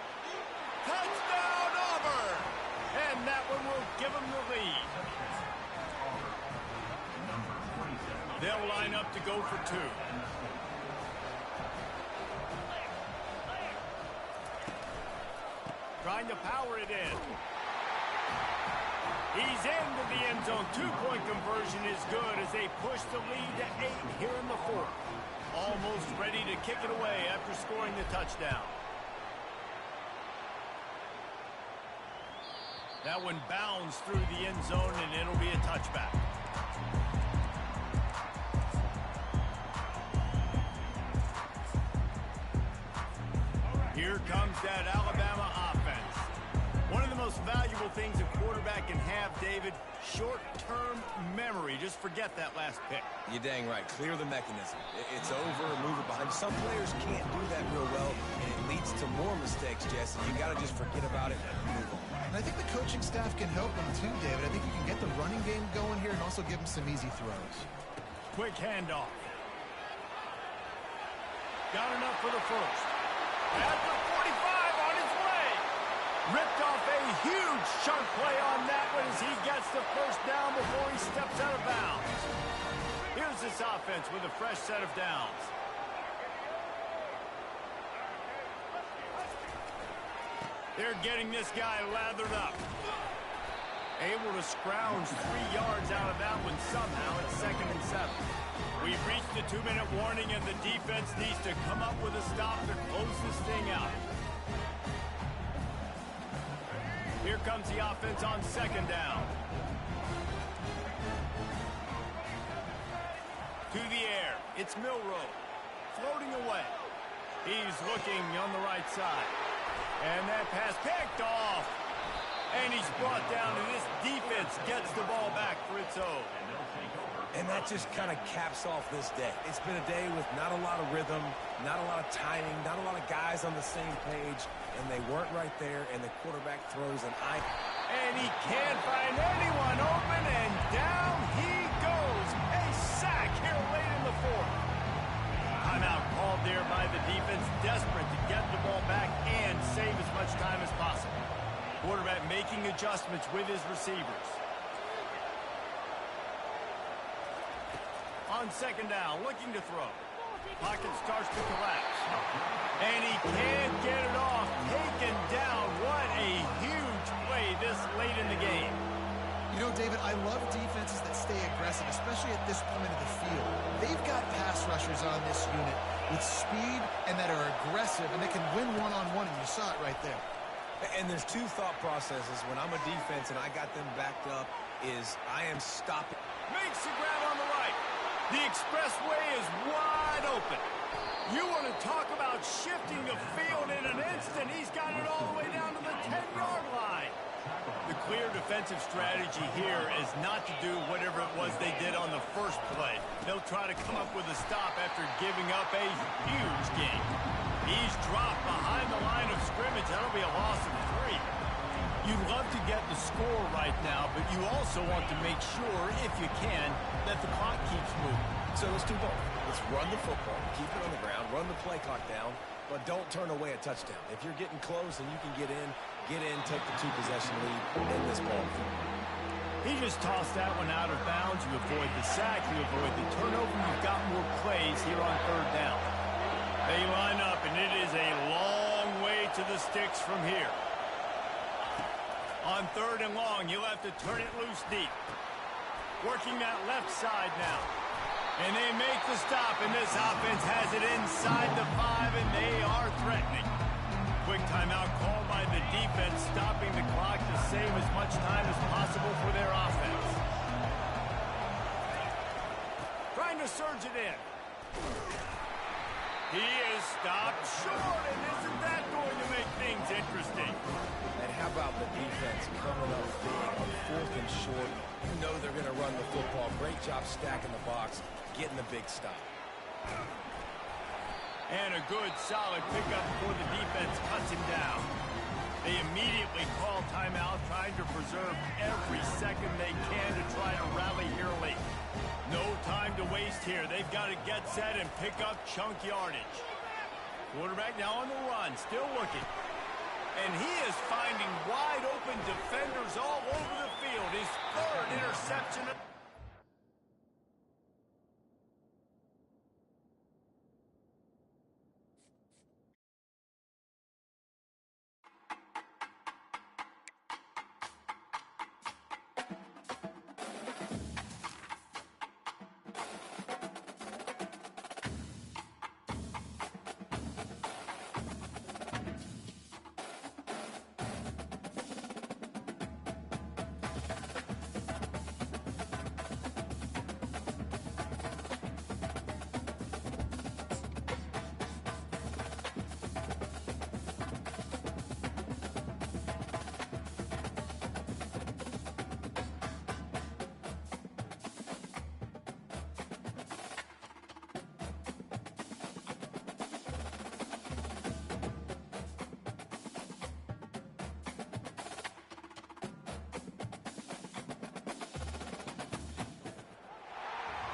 Touchdown, Auburn! And that one will give him the lead. They'll line up to go for 2. Trying to power it in. He's into the end zone. 2-point conversion is good as they push the lead to 8 here in the 4th. Almost ready to kick it away after scoring the touchdown. That one bounds through the end zone, and it'll be a touchback. Here comes that Alabama offense. One of the most valuable things a quarterback can have, David, short-term memory. Just forget that last pick. You're dang right. Clear the mechanism. It's over, move it behind you. Some players can't do that real well, and it leads to more mistakes, Jesse. You got to just forget about it and move on. And I think the coaching staff can help him too, David. I think you can get the running game going here and also give him some easy throws. Quick handoff. Got enough for the first. At the 45 on his way. Ripped off a huge chunk play on that one as he gets the first down before he steps out of bounds. Here's this offense with a fresh set of downs. They're getting this guy lathered up. Able to scrounge 3 yards out of that one somehow at 2nd and 7. the 2-minute warning, and the defense needs to come up with a stop to close this thing out. Here comes the offense on 2nd down. To the air, it's Milroe, floating away. He's looking on the right side. And that pass picked off. And he's brought down, and this defense gets the ball back for its own. And that just kind of caps off this day. It's been a day with not a lot of rhythm, not a lot of timing, not a lot of guys on the same page, and they weren't right there, and the quarterback throws an eye. And he can't find anyone open, and down he goes. A sack here late in the 4th. Timeout called there by the defense, desperate to get the ball back and save as much time as possible. Quarterback making adjustments with his receivers. On 2nd down, looking to throw. Pocket starts to collapse. And he can't get it off. Taken down. What a huge play this late in the game. You know, David, I love defenses that stay aggressive, especially at this point of the field. They've got pass rushers on this unit with speed and that are aggressive, and they can win one-on-one, and you saw it right there. And there's 2 thought processes when I'm a defense and I got them backed up is I am stopping. Makes the grab on the right. The expressway is wide open. You want to talk about shifting the field in an instant. He's got it all the way down to the 10-yard line. The clear defensive strategy here is not to do whatever it was they did on the first play. They'll try to come up with a stop after giving up a huge gain. He's dropped behind the line of scrimmage. That'll be a loss of 3. You'd love to get the score right now, but you also want to make sure, if you can, that the clock keeps moving. So let's do both. Let's run the football, keep it on the ground, run the play clock down, but don't turn away a touchdown. If you're getting close and you can get in, take the 2-possession lead in this ball. He just tossed that one out of bounds. You avoid the sack, you avoid the turnover. You've got more plays here on 3rd down. They line up, and it is a long way to the sticks from here. On 3rd and long, you'll have to turn it loose deep. Working that left side now. And they make the stop, and this offense has it inside the 5, and they are threatening. Quick timeout called by the defense, stopping the clock to save as much time as possible for their offense. Trying to surge it in. He is stopped short, and isn't that going to make things interesting? And how about the defense coming up big on 4th and short? You know they're going to run the football. Great job stacking the box, getting the big stop. And a good, solid pickup before the defense cuts him down. They immediately call timeout, trying to preserve every second they can to try to rally here late. No time to waste here. They've got to get set and pick up chunk yardage. Quarterback now on the run, still looking. And he is finding wide open defenders all over the field. His 3rd interception.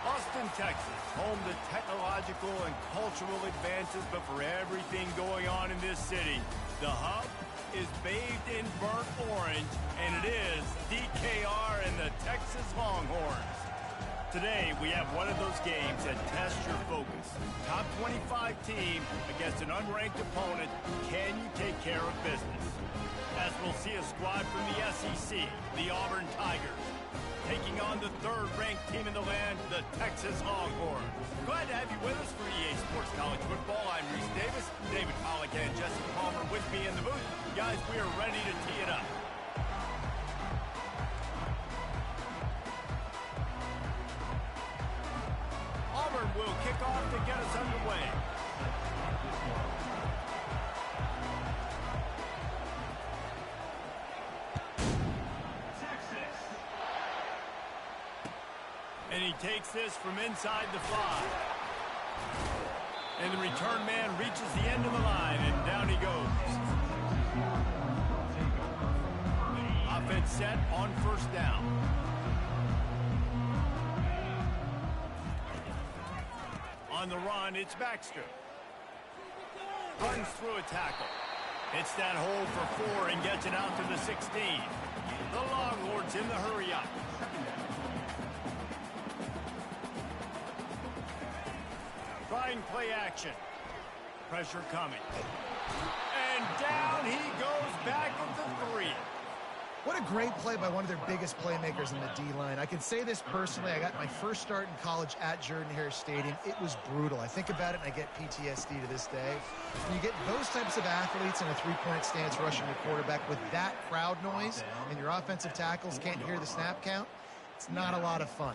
Austin, Texas, home to technological and cultural advances, but for everything going on in this city, the hub is bathed in burnt orange, and it is DKR and the Texas Longhorns. Today, we have one of those games that tests your focus. Top 25 team against an unranked opponent. Can you take care of business? As we'll see a squad from the SEC, the Auburn Tigers, taking on the third-ranked team in the land, the Texas Longhorns. Glad to have you with us for EA Sports College Football. I'm Reese Davis, David Pollack and Jesse Palmer with me in the booth. Guys, we are ready to tee it up. Auburn will kick off to get us underway. And he takes this from inside the 5. And the return man reaches the end of the line, and down he goes. Offense set on first down. On the run, it's Baxter. Runs through a tackle. Hits that hole for 4 and gets it out to the 16. The Longhorns in the hurry up. Trying play action. Pressure coming. And down he goes back at the 3. What a great play by one of their biggest playmakers in the D-line. I can say this personally. I got my first start in college at Jordan-Hare Stadium. It was brutal. I think about it and I get PTSD to this day. When you get those types of athletes in a three-point stance rushing the quarterback with that crowd noise and your offensive tackles can't hear the snap count, it's not a lot of fun.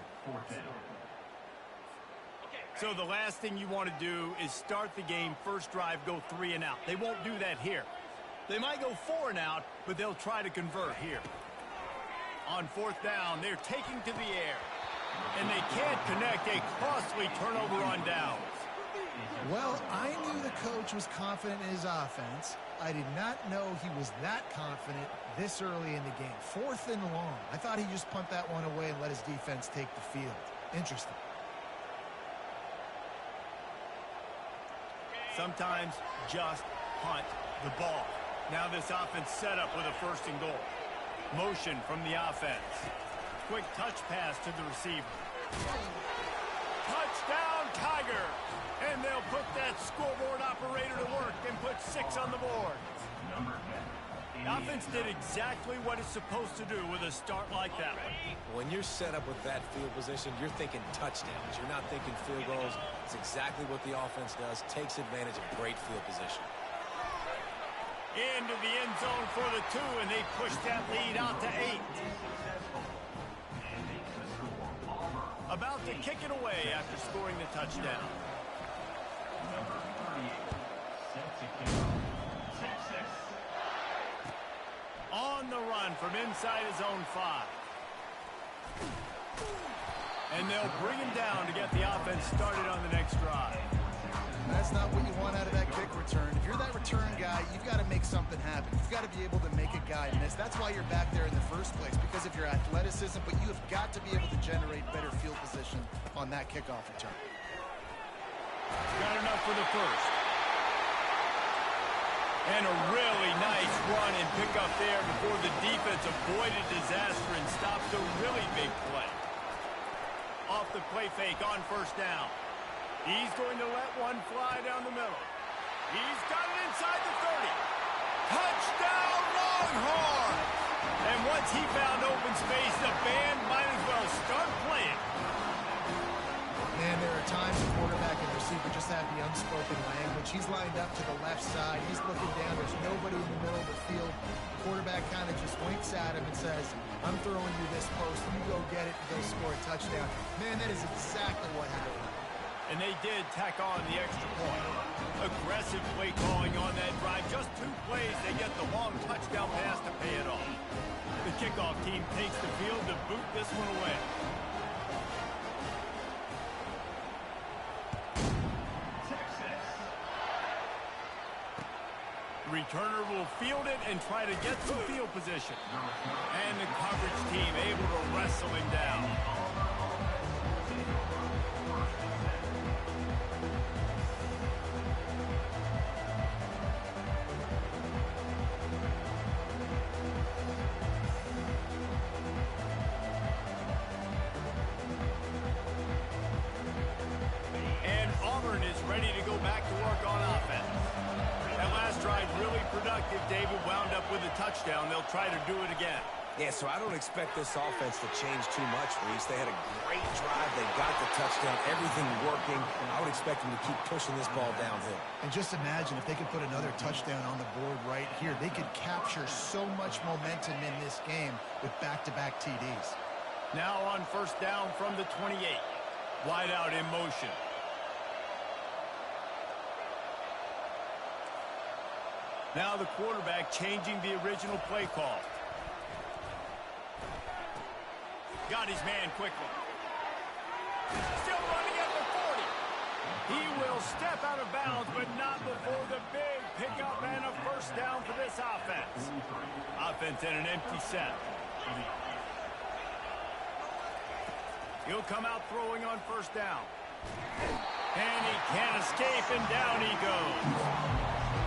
So the last thing you want to do is start the game, first drive, go 3 and out. They won't do that here. They might go 4 and out, but they'll try to convert here. On fourth down, they're taking to the air. And they can't connect, a costly turnover on downs. Well, I knew the coach was confident in his offense. I did not know he was that confident this early in the game. 4th and long. I thought he'd just punt that one away and let his defense take the field. Interesting. Sometimes just punt the ball. Now this offense set up with a 1st and goal. Motion from the offense. Quick touch pass to the receiver. Touchdown, Tiger! And they'll put that scoreboard operator to work and put 6 on the board. The offense did exactly what it's supposed to do with a start like that one. When you're set up with that field position, you're thinking touchdowns. You're not thinking field goals. It's exactly what the offense does. Takes advantage of great field position. Into the end zone for the 2, and they push that lead out to 8. About to kick it away after scoring the touchdown. On the run from inside his own 5. And they'll bring him down to get the offense started on the next drive. That's not what you want out of that kick return. If you're that return guy, you've got to make something happen. You've got to be able to make a guy miss. That's why you're back there in the first place, because of your athleticism, but you have got to be able to generate better field position on that kickoff return. Got enough for the 1st. And a really nice run and pick up there before the defense avoided disaster and stopped a really big play. Off the play fake on first down. He's going to let one fly down the middle. He's got it inside the 30. Touchdown, Longhorn! And once he found open space, the band might as well start playing. Man, there are times the quarterback and receiver just have the unspoken language. He's lined up to the left side. He's looking down. There's nobody in the middle of the field. The quarterback kind of just winks at him and says, I'm throwing you this post. You go get it and go score a touchdown. Man, that is exactly what happened. And they did tack on the extra point. Aggressive play calling on that drive. Just 2 plays, they get the long touchdown pass to pay it off. The kickoff team takes the field to boot this one away. Returner will field it and try to get some field position. And the coverage team able to wrestle him down. And Auburn is ready to go back to work on offense. That last drive really productive. David wound up with a touchdown. They'll try to do it again. Yeah, so I don't expect this offense to change too much, Reese. They had a great drive. They got the touchdown. Everything working. I would expect them to keep pushing this ball downhill. And just imagine if they could put another touchdown on the board right here. They could capture so much momentum in this game with back-to-back TDs. Now on first down from the 28. Wide out in motion. Now the quarterback changing the original play call. Got his man quickly. Still running at the 40. He will step out of bounds, but not before the big pickup and a first down for this offense. Offense in an empty set. He'll come out throwing on first down. And he can't escape, and down he goes.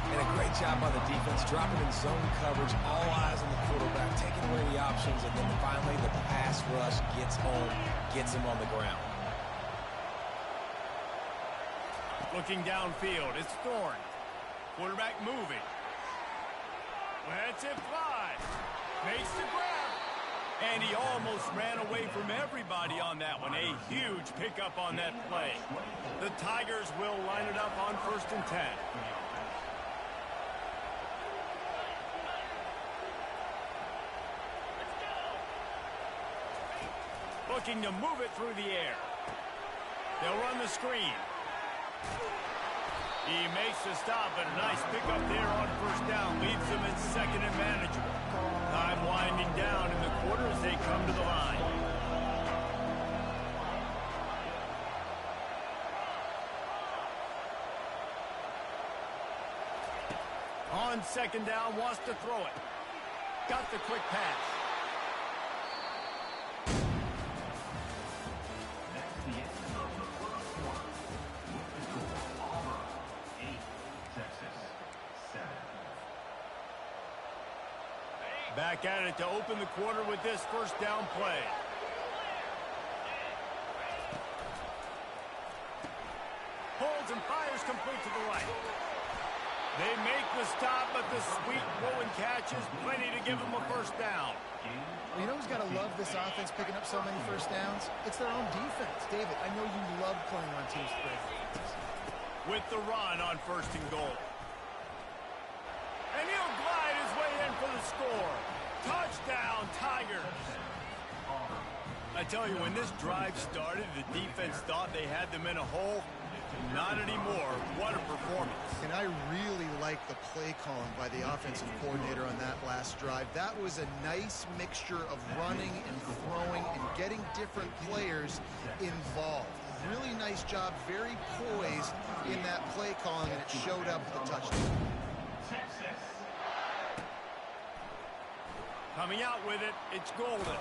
And a great job by the defense, dropping in zone coverage, all eyes on the quarterback, taking away the options, and then finally the pass rush gets home, gets him on the ground. Looking downfield, it's Thorne. Quarterback moving. Lets it fly. Makes the grab. And he almost ran away from everybody on that one. A huge pickup on that play. The Tigers will line it up on 1st and 10. Looking to move it through the air. They'll run the screen. He makes the stop, but a nice pickup there on first down. Leaves them in second and manageable. Time winding down in the quarter as they come to the line. On second down, wants to throw it. Got the quick pass. Back at it to open the quarter with this first down play. Holds and fires complete to the right. They make the stop, but the sweet rolling catch is plenty to give them a first down. Well, you know who's got to love this offense picking up so many first downs? It's their own defense. David, I know you love playing on teams with great defense. With the run on 1st and goal. And he'll glide his way in for the score. Touchdown, Tigers. I tell you, when this drive started, the defense thought they had them in a hole. Not anymore. What a performance. And I really like the play calling by the offensive coordinator on that last drive. That was a nice mixture of running and throwing and getting different players involved. Really nice job, very poised in that play calling, and it showed up with the touchdown. Coming out with it, it's Golden.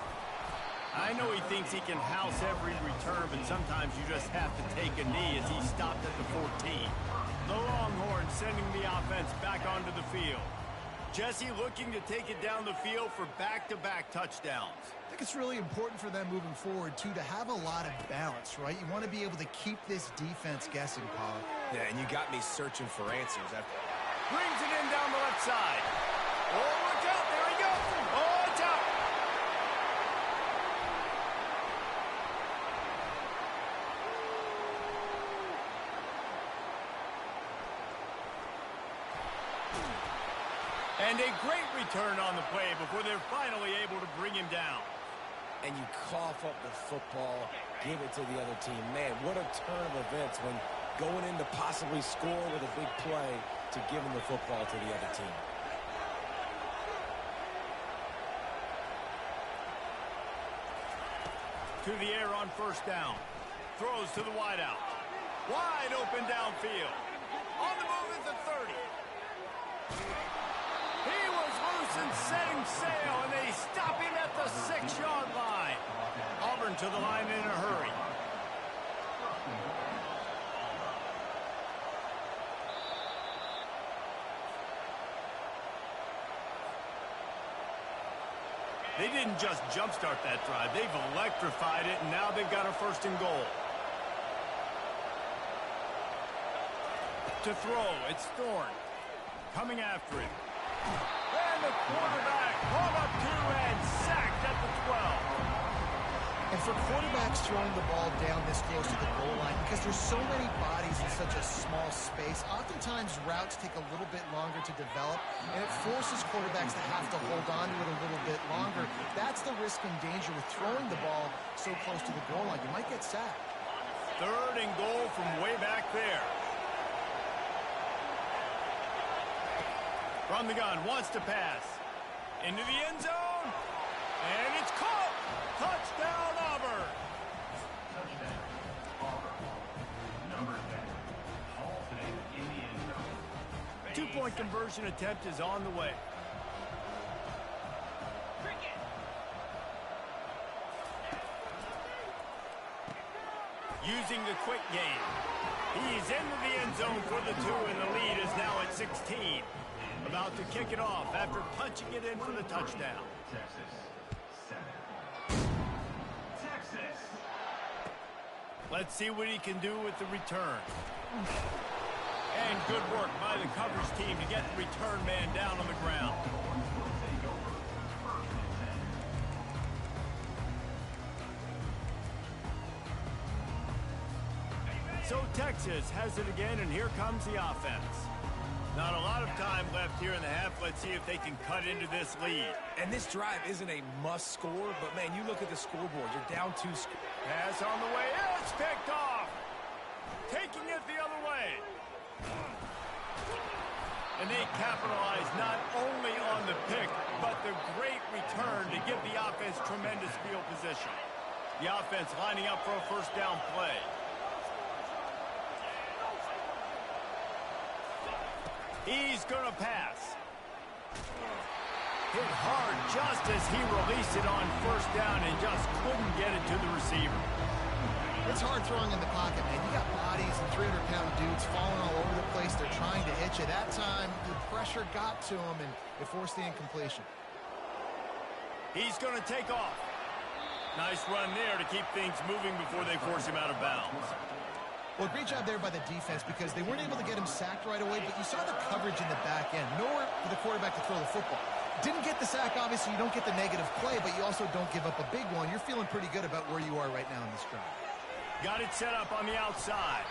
I know he thinks he can house every return, but sometimes you just have to take a knee as he stopped at the 14. The Longhorns sending the offense back onto the field. Jesse looking to take it down the field for back-to-back touchdowns. I think it's really important for them moving forward, too, to have a lot of balance, right? You want to be able to keep this defense guessing, Paul. Yeah, and you got me searching for answers. Brings it in down the left side. Oh, look out. There he goes. Oh, it's out. And a great return on the play before they're finally able to bring him down. And you cough up the football, give it to the other team. Man, what a turn of events when going in to possibly score with a big play to give them the football to the other team. To the air on first down. Throws to the wideout. Wide open downfield. On the move at the 30. He was loose and setting sail, and they stop him at the 6-yard line. Auburn to the line in a hurry. They didn't just jumpstart that drive. They've electrified it, and now they've got a 1st and goal. To throw, it's Thorne. Coming after him. And the quarterback caught up to and sacked at the 12. And for quarterbacks throwing the ball down this close to the goal line, because there's so many bodies in such a small space, oftentimes routes take a little bit longer to develop, and it forces quarterbacks to have to hold on to it a little bit longer. That's the risk and danger with throwing the ball so close to the goal line. You might get sacked. 3rd and goal from way back there. From the gun, wants to pass. Into the end zone. And it's caught. Touchdown, Auburn. Touchdown, Auburn. Number 10. Hall today in the end zone. 2-point conversion attempt is on the way. Using the quick game. He's into the end zone for the 2, and the lead is now at 16. About to kick it off after punching it in for the touchdown. Texas, 7. Texas. Let's see what he can do with the return. And good work by the coverage team to get the return man down on the ground. So Texas has it again, and here comes the offense. Not a lot of time left here in the half. Let's see if they can cut into this lead. And this drive isn't a must score, but man, you look at the scoreboard. You're down 2 scores. Pass on the way. It's picked off. Taking it the other way. And they capitalize not only on the pick, but the great return to give the offense tremendous field position. The offense lining up for a first down play. He's going to pass. Hit hard just as he released it on first down and just couldn't get it to the receiver. It's hard throwing in the pocket, man. You got bodies and 300-pound dudes falling all over the place. They're trying to hit you. That time, the pressure got to him, and it forced the incompletion. He's going to take off. Nice run there to keep things moving before they force him out of bounds. Well, great job there by the defense because they weren't able to get him sacked right away, but you saw the coverage in the back end. Nowhere for the quarterback to throw the football. Didn't get the sack, obviously. You don't get the negative play, but you also don't give up a big one. You're feeling pretty good about where you are right now in this drive. Got it set up on the outside.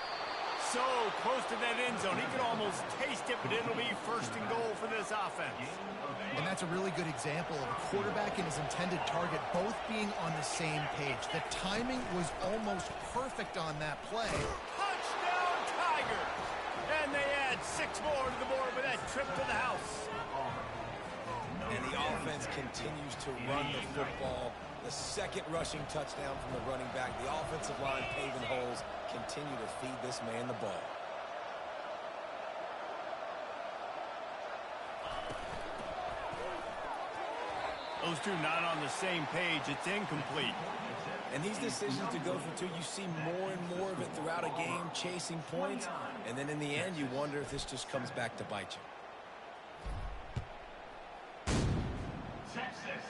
So close to that end zone. He could almost taste it, but it'll be 1st and goal for this offense. And that's a really good example of a quarterback and his intended target both being on the same page. The timing was almost perfect on that play. Touchdown, Tigers! And they add 6 more to the board with that trip to the house. And the offense continues to run the football. The 2nd rushing touchdown from the running back. The offensive line paving holes. Continue to feed this man the ball. Those two not on the same page. It's incomplete. And these decisions to go for 2, you see more and more of it throughout a game, chasing points. And then in the end, you wonder if this just comes back to bite you. Texas.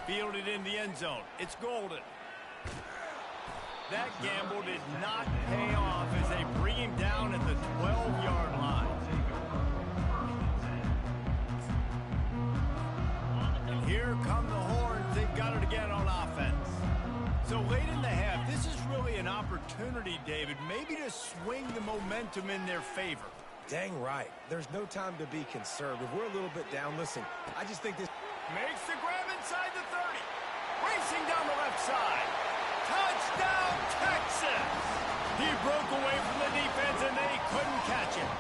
Fielded in the end zone. It's Golden. That gamble did not pay off as they bring him down at the 12-yard line. And here come the horns. They've got it again on offense. So late in the half, this is really an opportunity, David, maybe to swing the momentum in their favor. Dang right. There's no time to be conservative. We're a little bit down. Listen, I just think this... Makes the grab inside the 30. Racing down the left side. Touchdown, Texas! He broke away from the defense, and they couldn't catch him.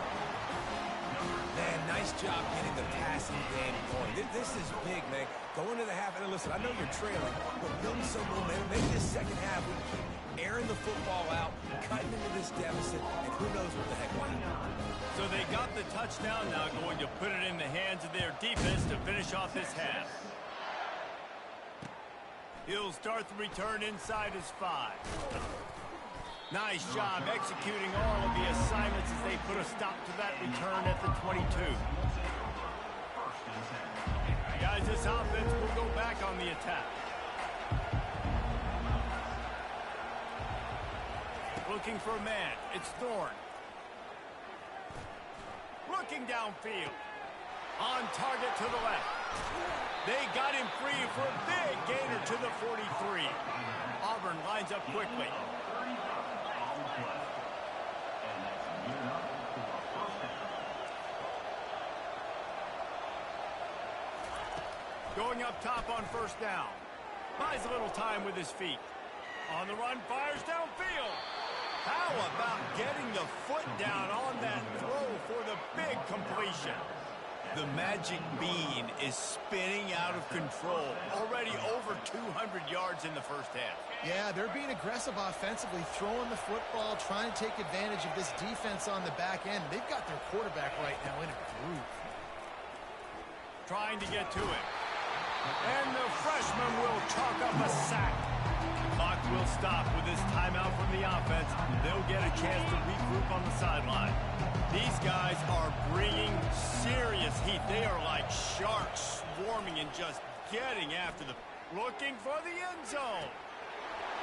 Man, nice job getting the passing game going. This is big, man. Go into the half, and listen, I know you're trailing, but building some momentum. Maybe this second half we can keep airing the football out, cutting into this deficit, and who knows what the heck will happen. So they got the touchdown, now going to put it in the hands of their defense to finish off this half. He'll start the return inside his 5. Nice job executing all of the assignments as they put a stop to that return at the 22. Guys, this offense will go back on the attack. Looking for a man. It's Thorne. Looking looking downfield. On target to the left. They got him free for a big gainer to the 43. Auburn lines up quickly. Going up top on first down. Buys a little time with his feet. On the run, fires downfield. How about getting the foot down on that throw for the big completion? The magic bean is spinning out of control. Already over 200 yards in the first half. Yeah, they're being aggressive offensively, throwing the football, trying to take advantage of this defense on the back end. They've got their quarterback right now in a groove. Trying to get to it. And the freshman will chalk up a sack. Clock will stop with this timeout from the offense. They'll get a chance to regroup on the sideline. These guys are bringing serious heat. They are like sharks swarming and just getting after them. Looking for the end zone.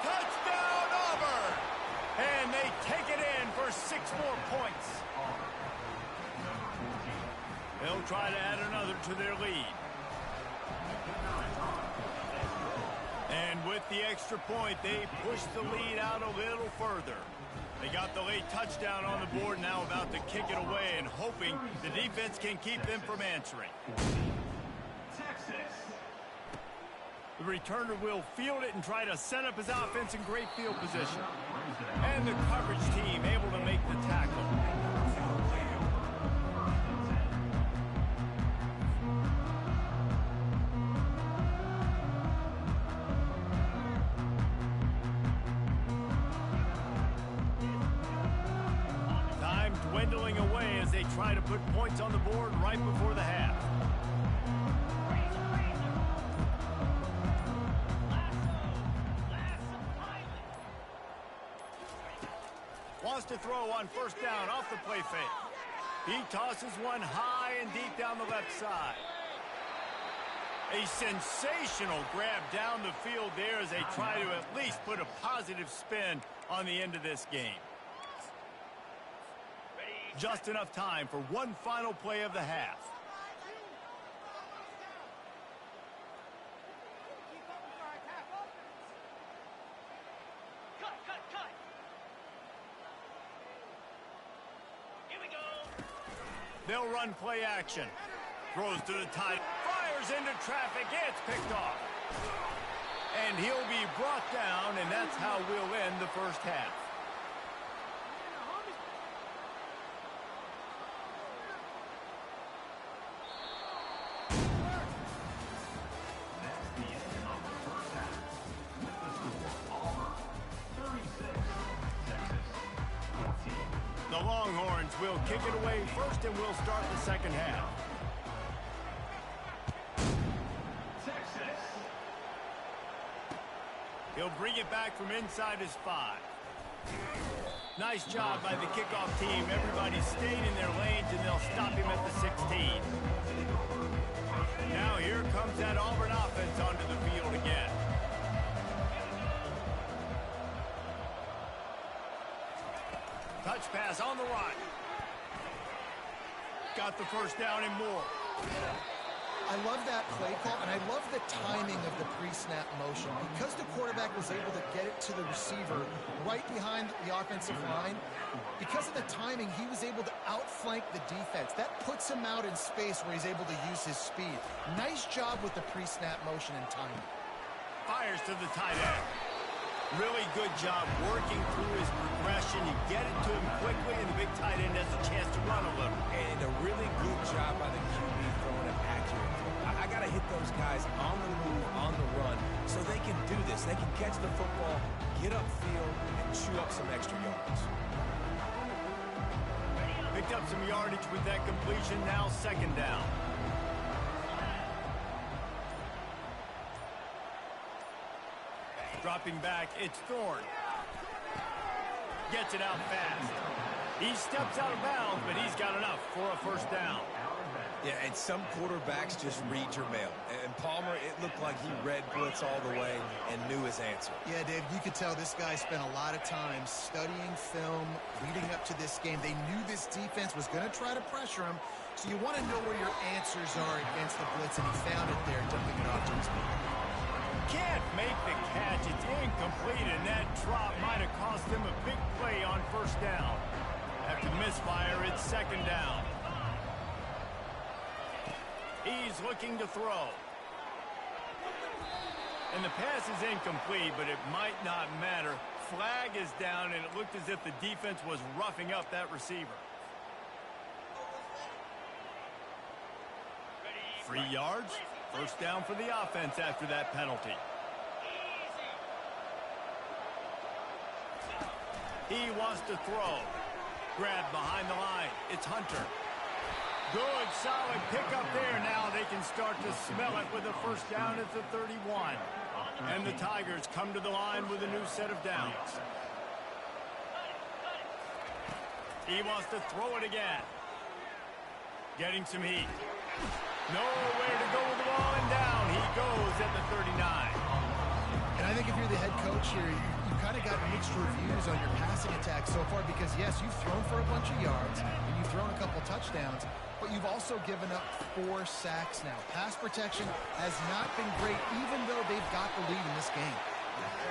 Touchdown, Auburn! And they take it in for 6 more points. They'll try to add another to their lead. And with the extra point, they push the lead out a little further. They got the late touchdown on the board, now about to kick it away and hoping the defense can keep them from answering. Texas. The returner will field it and try to set up his offense in great field position. And the coverage team able to make the tackle. Dwindling away as they try to put points on the board right before the half. Wants to throw on first down off the play fake. He tosses one high and deep down the left side. A sensational grab down the field there as they try to at least put a positive spin on the end of this game. Just enough time for one final play of the half. Cut. Here we go. They'll run play action. Throws to the tight. Fires into traffic. It's picked off. And he'll be brought down, and that's how we'll end the first half. The Longhorns will kick it away first, and we'll start the second half. Texas. He'll bring it back from inside his 5. Nice job by the kickoff team. Everybody stayed in their lanes, and they'll stop him at the 16. Now here comes that Auburn offense onto the field again. Touch pass on the run. Got the first down and more. I love that play call, and I love the timing of the pre-snap motion. Because the quarterback was able to get it to the receiver right behind the offensive line, because of the timing, he was able to outflank the defense. That puts him out in space where he's able to use his speed. Nice job with the pre-snap motion and timing. Fires to the tight end. Really good job working through his progression. You get it to him quickly, and the big tight end has a chance to run a little. And a really good job by the QB throwing an accurate throw. I got to hit those guys on the move, on the run, so they can do this. They can catch the football, get upfield, and chew up some extra yards. Picked up some yardage with that completion. Now second down. Dropping back, it's Thorne. Gets it out fast. He steps out of bounds, but he's got enough for a first down. Yeah, and some quarterbacks just read your mail. And Palmer, it looked like he read blitz all the way and knew his answer. Yeah, Dave, you could tell this guy spent a lot of time studying film leading up to this game. They knew this defense was going to try to pressure him, so you want to know where your answers are against the blitz, and he found it there, dumping it off to his feet. Can't make the catch. It's incomplete, and that drop might have cost him a big play on first down. After misfire, it's second down. He's looking to throw. And the pass is incomplete, but it might not matter. Flag is down, and it looked as if the defense was roughing up that receiver. 3 yards. First down for the offense after that penalty. He wants to throw. Grab behind the line. It's Hunter. Good, solid pickup there. Now they can start to smell it with a first down at the 31. And the Tigers come to the line with a new set of downs. He wants to throw it again. Getting some heat. Nowhere to go with the ball, and down he goes at the 39. And I think if you're the head coach here, you kind of got mixed reviews on your passing attack so far because, yes, you've thrown for a bunch of yards and you've thrown a couple touchdowns, but you've also given up 4 sacks now. Pass protection has not been great, even though they've got the lead in this game.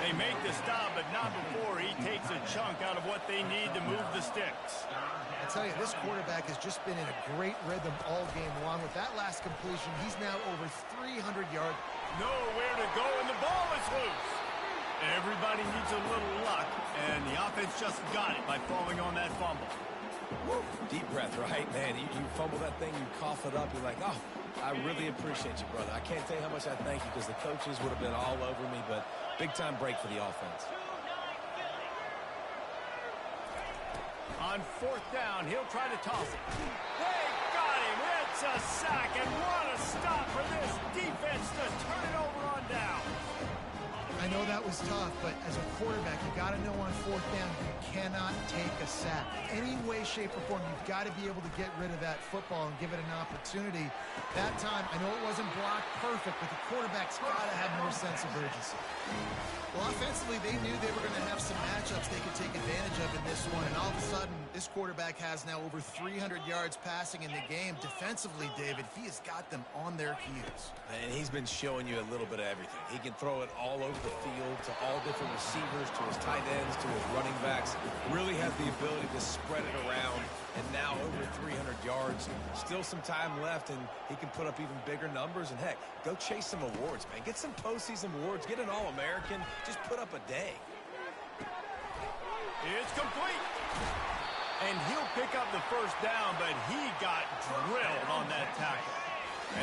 They make the stop, but not before he takes a chunk out of what they need to move the sticks. I tell you, this quarterback has just been in a great rhythm all game long. With that last completion, he's now over 300 yards. Nowhere to go, and the ball is loose. Everybody needs a little luck, and the offense just got it by falling on that fumble. Woo. Deep breath, right? Man, you fumble that thing, you cough it up, you're like, oh, I really appreciate you, brother. I can't tell you how much I thank you because the coaches would have been all over me, but big-time break for the offense. On fourth down, he'll try to toss it. They got him. It's a sack, and what a stop for this defense to turn it over on down. I know that was tough, but as a quarterback, you got to know on fourth down, you cannot take a sack. Any way, shape, or form, you've got to be able to get rid of that football and give it an opportunity. That time, I know it wasn't blocked perfect, but the quarterback's got to have more sense of urgency. Well, offensively, they knew they were going to have some matchups they could take advantage of in this one, and all of a sudden, this quarterback has now over 300 yards passing in the game. Defensively, David, he has got them on their heels. And he's been showing you a little bit of everything. He can throw it all over the field to all different receivers, to his tight ends, to his running backs. Really has the ability to spread it around, and now over 300 yards. Still some time left, and he can put up even bigger numbers. And, heck, go chase some awards, man. Get some postseason awards. Get an All-American. Just put up a day. It's complete. And he'll pick up the first down, but he got drilled on that tackle.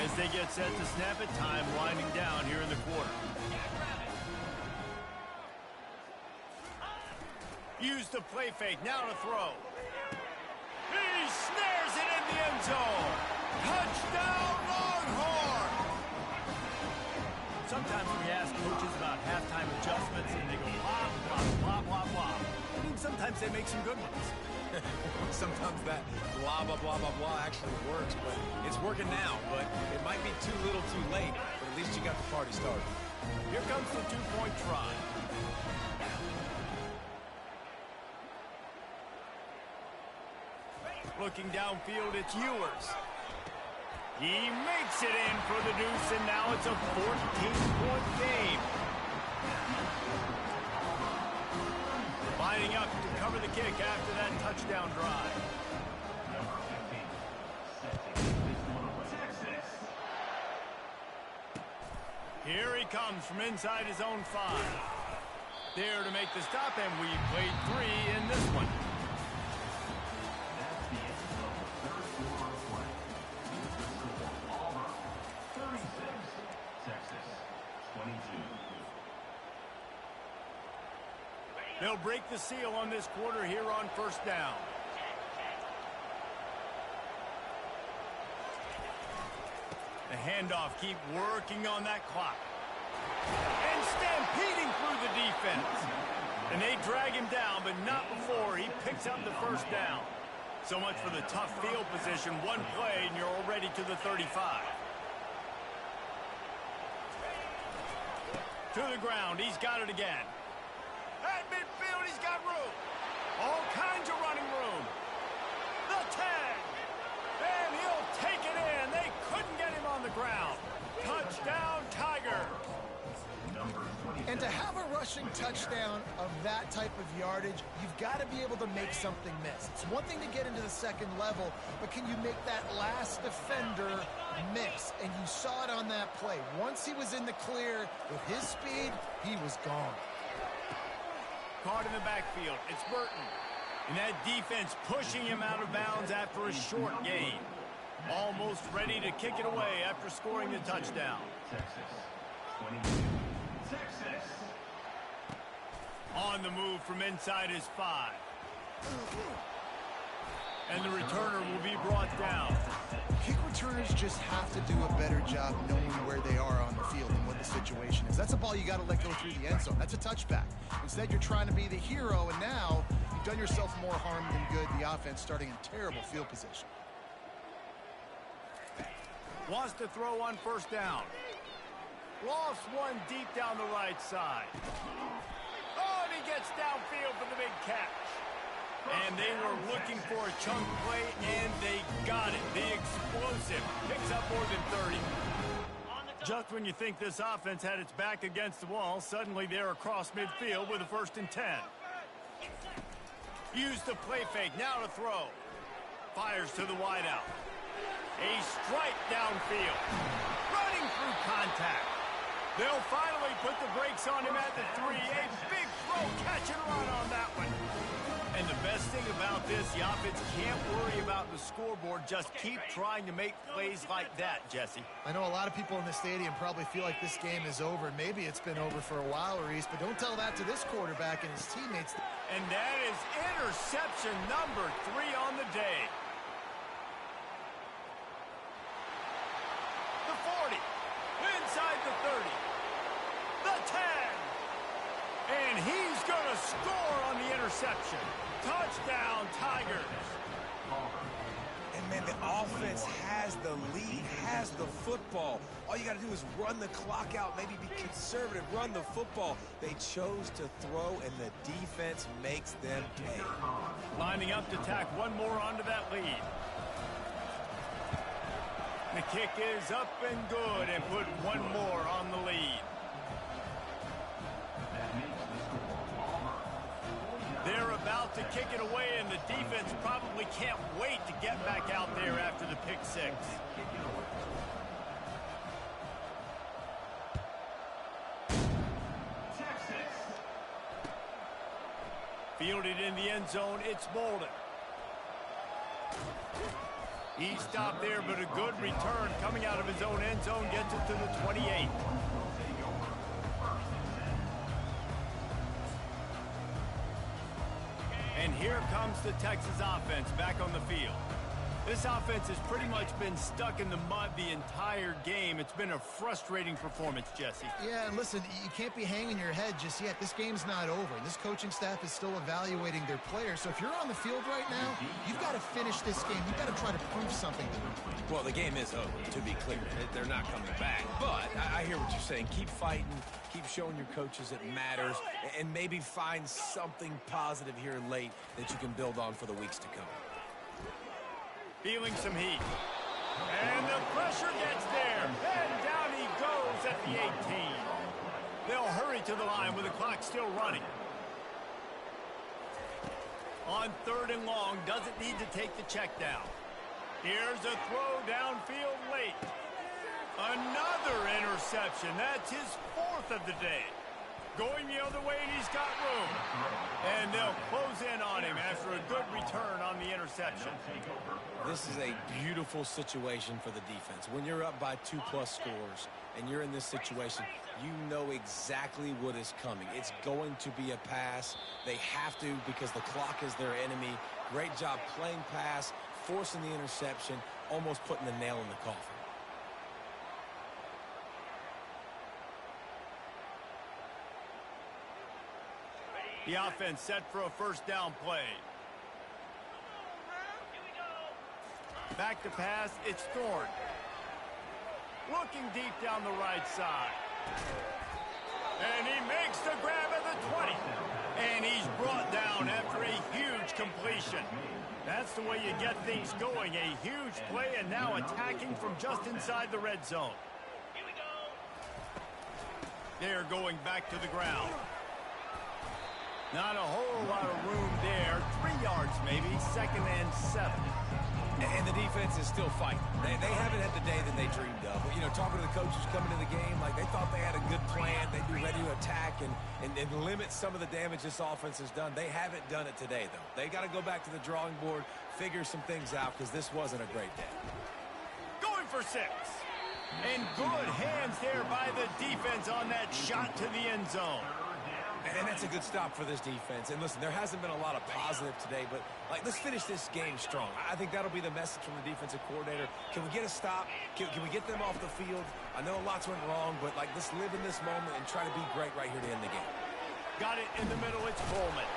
As they get set to snap it, time winding down here in the quarter. Use the play fake, now to throw. He snares it in the end zone. Touchdown, Longhorn! Sometimes we ask coaches about halftime adjustments, and they go blah, blah, blah, blah, blah. I mean, sometimes they make some good ones. Sometimes that blah, blah, blah, blah, blah actually works, but it's working now. But it might be too little too late, but at least you got the party started. Here comes the two-point try. Looking downfield, it's Ewers. He makes it in for the deuce, and now it's a 14-point game. Lining up to cover the kick after that touchdown drive. Here he comes from inside his own 5. There to make the stop, and we played 3 in this one. They'll break the seal on this quarter here on first down. The handoff, keep working on that clock. And stampeding through the defense. And they drag him down, but not before he picks up the first down. So much for the tough field position. One play, and you're already to the 35. To the ground. He's got it again. At midfield, he's got room. All kinds of running room. The 10. And he'll take it in. They couldn't get him on the ground. Touchdown, Tiger. And to have a rushing touchdown of that type of yardage, you've got to be able to make something miss. It's one thing to get into the second level, but can you make that last defender miss? And you saw it on that play. Once he was in the clear with his speed, he was gone. Caught in the backfield. It's Burton. And that defense pushing him out of bounds after a short gain. Almost ready to kick it away after scoring the touchdown. Texas. 22. Texas. On the move from inside his 5. And the returner will be brought down. Kick returners just have to do a better job knowing where they are on the field and what the situation is. That's a ball you got to let go through the end zone. That's a touchback. Instead, you're trying to be the hero, and now you've done yourself more harm than good. The offense starting in terrible field position. Wants to throw on first down. Lost one deep down the right side. Oh, and he gets downfield for the big catch. And they were looking for a chunk play, and they got it. The explosive picks up more than 30. Just when you think this offense had its back against the wall, suddenly they're across midfield with a 1st and 10. Use the play fake, now to throw. Fires to the wideout. A strike downfield. Running through contact. They'll finally put the brakes on him at the 3. A big throw, catch and run on that one. And the best thing about this, the offense can't worry about the scoreboard. Just keep trying to make plays like that, Jesse. I know a lot of people in the stadium probably feel like this game is over. Maybe it's been over for a while, Reese, but don't tell that to this quarterback and his teammates. And that is interception number 3 on the day. The 40. Inside the 30. The 10. And he's going to score on the interception. Touchdown, Tigers. And, man, the offense has the lead, has the football. All you got to do is run the clock out, maybe be conservative, run the football. They chose to throw, and the defense makes them pay. Lining up to tack one more onto that lead. The kick is up and good, and put one more on the lead. They're about to kick it away, and the defense probably can't wait to get back out there after the pick 6. Texas. Fielded in the end zone, it's Bolden. He stopped there, but a good return coming out of his own end zone gets it to the 28. And here comes the Texas offense back on the field. This offense has pretty much been stuck in the mud the entire game. It's been a frustrating performance, Jesse. Yeah, and listen, you can't be hanging your head just yet. This game's not over. This coaching staff is still evaluating their players. So if you're on the field right now, you've got to finish this game. You've got to try to prove something to them. Well, the game is over, to be clear. They're not coming back. But I hear what you're saying. Keep fighting. Keep showing your coaches it matters. And maybe find something positive here late that you can build on for the weeks to come. Feeling some heat. And the pressure gets there. And down he goes at the 18. They'll hurry to the line with the clock still running. On 3rd and long, doesn't need to take the check down. Here's a throw downfield late. Another interception. That's his 4th of the day. Going the other way, and he's got room. And they'll close in on him after a good return on the interception. This is a beautiful situation for the defense. When you're up by 2+ scores and you're in this situation, you know exactly what is coming. It's going to be a pass. They have to because the clock is their enemy. Great job playing pass, forcing the interception, almost putting the nail in the coffin. The offense set for a 1st down play. Back to pass, it's Thorne. Looking deep down the right side. And he makes the grab at the 20. And he's brought down after a huge completion. That's the way you get things going. A huge play and now attacking from just inside the red zone. Here we go. They're going back to the ground. Not a whole lot of room there. 3 yards maybe, 2nd and 7. And the defense is still fighting. They haven't had the day that they dreamed of. You know, talking to the coaches coming to the game, like they thought they had a good plan. They'd be ready to attack and limit some of the damage this offense has done. They haven't done it today, though. They got to go back to the drawing board, figure some things out, because this wasn't a great day. Going for 6. And good hands there by the defense on that shot to the end zone. And that's a good stop for this defense. And listen, there hasn't been a lot of positive today, but like, let's finish this game strong. I think that'll be the message from the defensive coordinator. Can we get a stop? Can we get them off the field? I know lots went wrong, but like, let's live in this moment and try to be great right here to end the game. Got it in the middle. It's Coleman.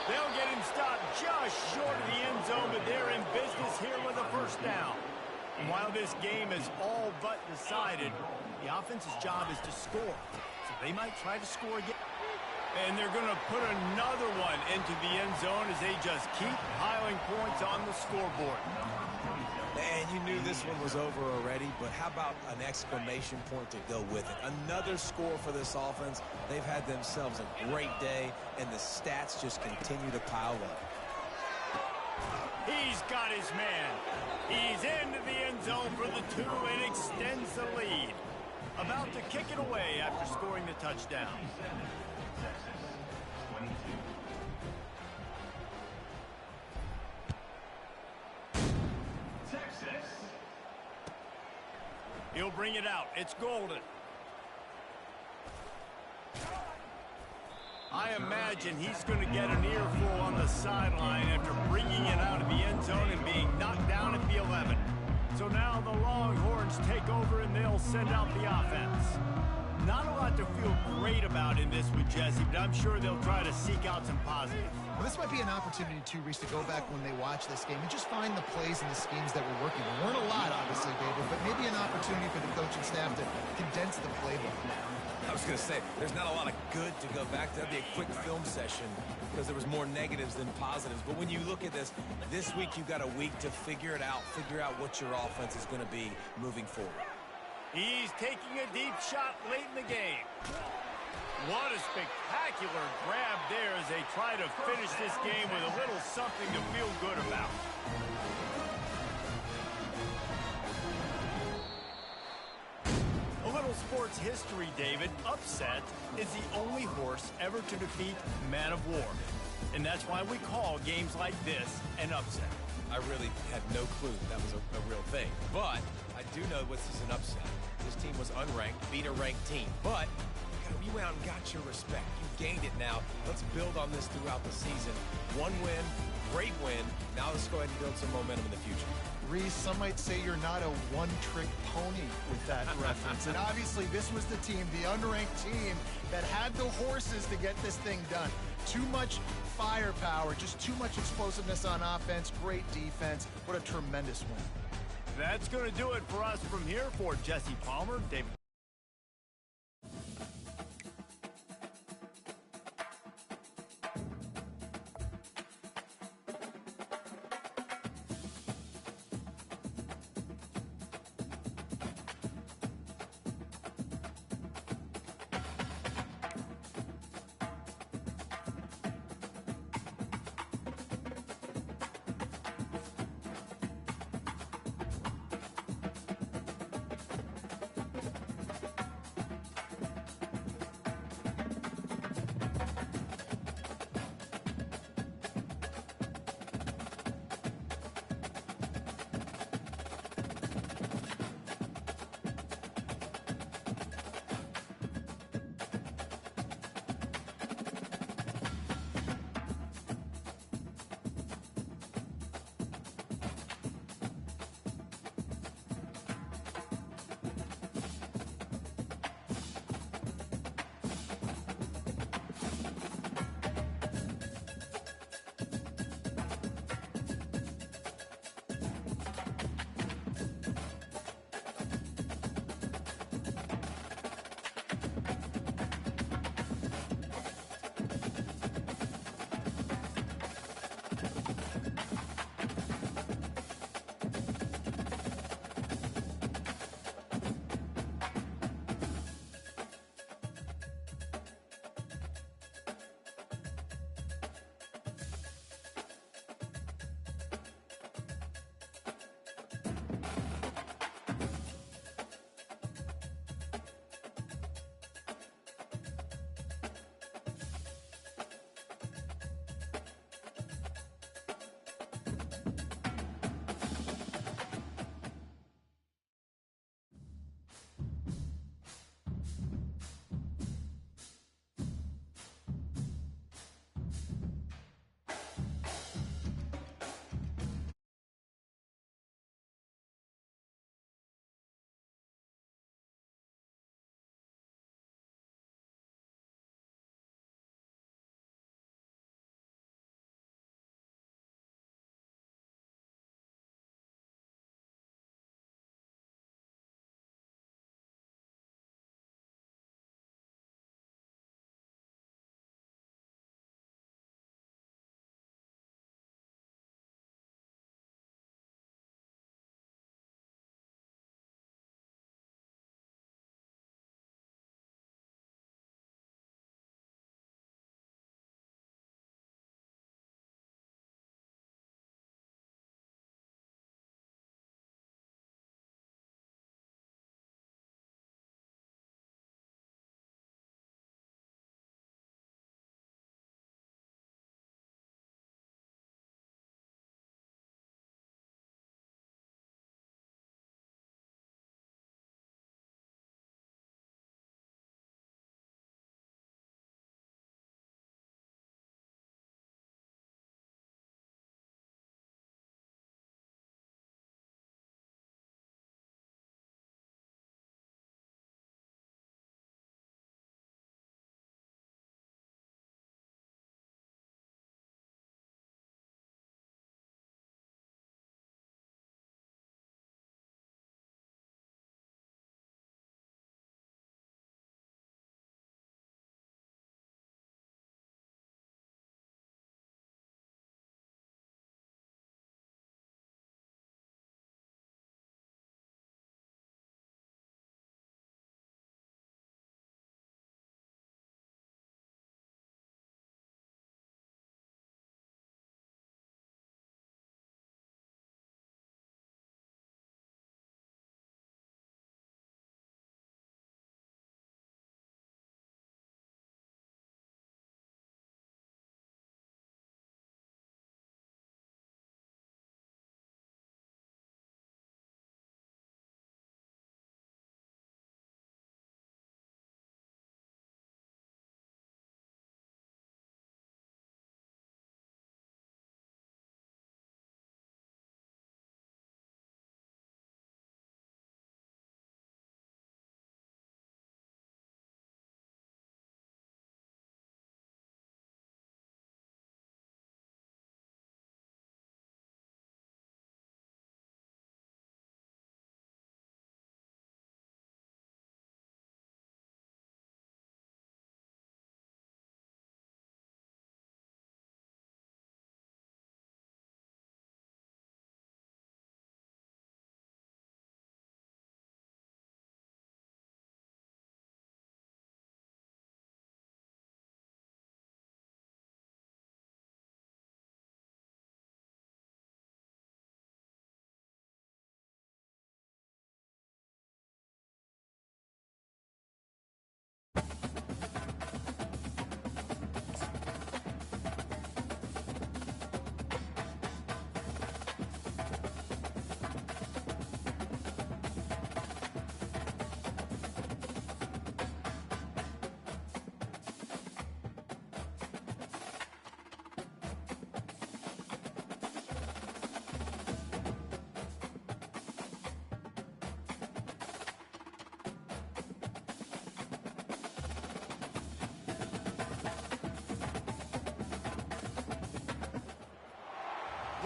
They'll get him stopped just short of the end zone, but they're in business here with a first down. And while this game is all but decided, the offense's job is to score. So they might try to score again. And they're going to put another one into the end zone as they just keep piling points on the scoreboard. And you knew this one was over already, but how about an exclamation point to go with it? Another score for this offense. They've had themselves a great day, and the stats just continue to pile up. He's got his man. He's into the end zone for the 2 and extends the lead. About to kick it away after scoring the touchdown. He'll bring it out. It's Golden. I imagine he's going to get an earful on the sideline after bringing it out of the end zone and being knocked down at the 11. So now the Longhorns take over and they'll send out the offense. Not a lot to feel great about in this with Jesse, but I'm sure they'll try to seek out some positives. Well, this might be an opportunity, too, Reese, to go back when they watch this game and just find the plays and the schemes that were working. There weren't a lot, obviously, David, but maybe an opportunity for the coaching staff to condense the playbook. I was going to say, there's not a lot of good to go back to. That'd be a quick film session because there was more negatives than positives. But when you look at this week you've got a week to figure it out, figure out what your offense is going to be moving forward. He's taking a deep shot late in the game. What a spectacular grab there as they try to finish this game with a little something to feel good about. A little sports history, David. Upset is the only horse ever to defeat Man of War. And that's why we call games like this an upset. I really had no clue that was a real thing. But I do know this is an upset. This team was unranked, beat a ranked team. But you went out and got your respect. You gained it now. Let's build on this throughout the season. One win, great win. Now let's go ahead and build some momentum in the future. Reese, some might say you're not a one-trick pony with that reference. And obviously, this was the team, the unranked team, that had the horses to get this thing done. Too much firepower, just too much explosiveness on offense, great defense. What a tremendous win. That's going to do it for us from here. For Jesse Palmer, David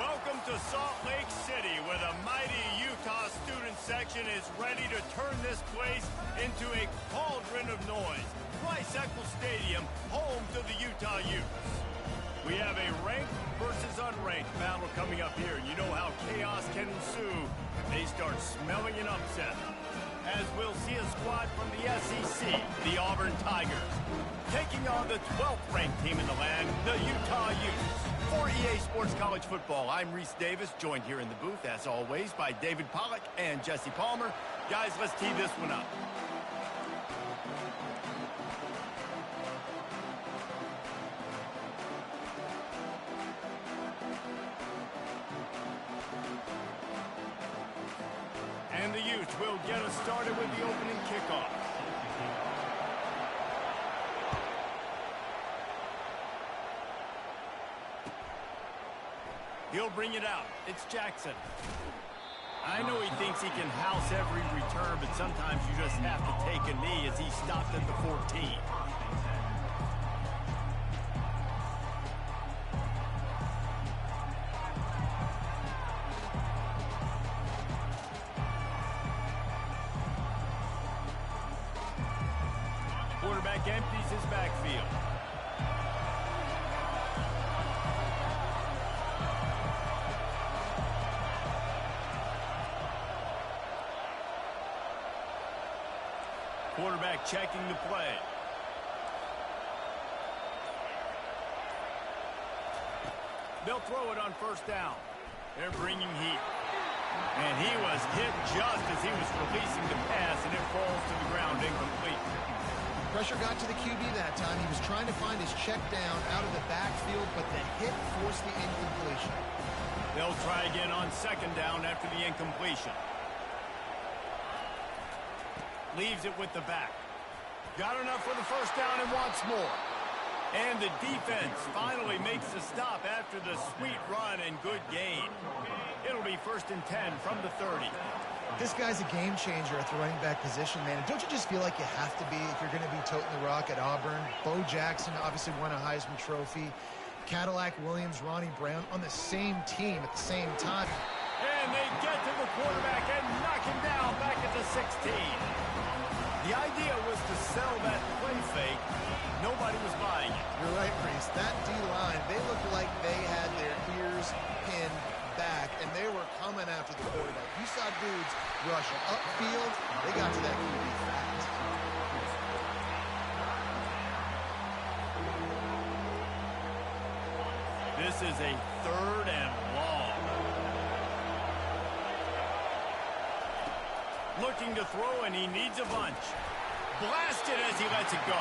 Welcome to Salt Lake City, where the mighty Utah student section is ready to turn this place into a cauldron of noise. Rice-Eccles Stadium, home to the Utah Utes. We have a ranked versus unranked battle coming up here. You know how chaos can ensue. They start smelling an upset. As we'll see a squad from the SEC, the Auburn Tigers, taking on the 12th ranked team in the land, the Utah Utes. For EA Sports College Football, I'm Reese Davis, joined here in the booth, as always, by David Pollack and Jesse Palmer. Guys, let's tee this one up. And the Utes will get us started with the opening kickoff. He'll bring it out. It's Jackson. I know he thinks he can house every return, but sometimes you just have to take a knee as he stopped at the 14. Quarterback empties his backfield. Quarterback checking the play. They'll throw it on first down. They're bringing heat. And he was hit just as he was releasing the pass, and it falls to the ground incomplete. Pressure got to the QB that time. He was trying to find his check down out of the backfield, but the hit forced the incompletion. They'll try again on second down after the incompletion. Leaves it with the back. Got enough for the first down and wants more. And the defense finally makes the stop after the sweet run and good gain. It'll be 1st and 10 from the 30. This guy's a game changer at the running back position, man. And don't you just feel like you have to be if you're going to be toting the rock at Auburn? Bo Jackson obviously won a Heisman Trophy. Cadillac Williams, Ronnie Brown on the same team at the same time. And they get to the quarterback and knock him down back at the 16. The idea was to sell that play fake. Nobody was buying it. You're right, Reese. That D-line, they looked like they had their ears pinned back, and they were coming after the quarterback. You saw dudes rush upfield. They got to that QB fast. This is a 3rd and long. Looking to throw, and he needs a bunch. Blasted as he lets it go.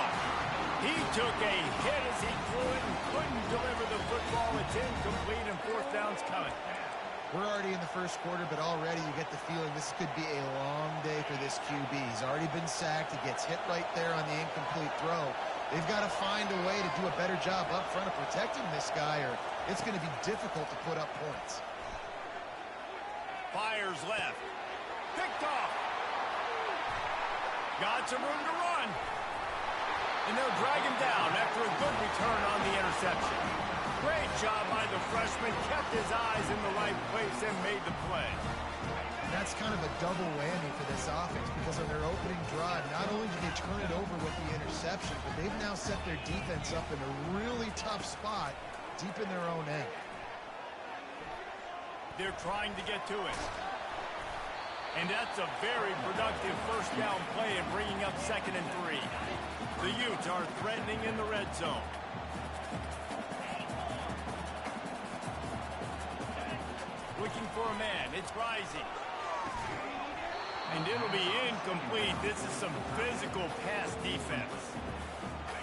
He took a hit as he threw it and couldn't deliver the football. It's incomplete, and 4th down's coming. We're already in the first quarter, but already you get the feeling this could be a long day for this QB. He's already been sacked. He gets hit right there on the incomplete throw. They've got to find a way to do a better job up front of protecting this guy, or it's going to be difficult to put up points. Fires left. Picked off. Got some room to run. And they'll drag him down after a good return on the interception. Great job by the freshman. Kept his eyes in the right place and made the play. That's kind of a double whammy for this offense, because on their opening drive, not only did they turn it over with the interception, but they've now set their defense up in a really tough spot deep in their own end. They're trying to get to it. And that's a very productive first down play and bringing up 2nd and 3. The Utes are threatening in the red zone. Looking for a man. It's Rising. And it'll be incomplete. This is some physical pass defense.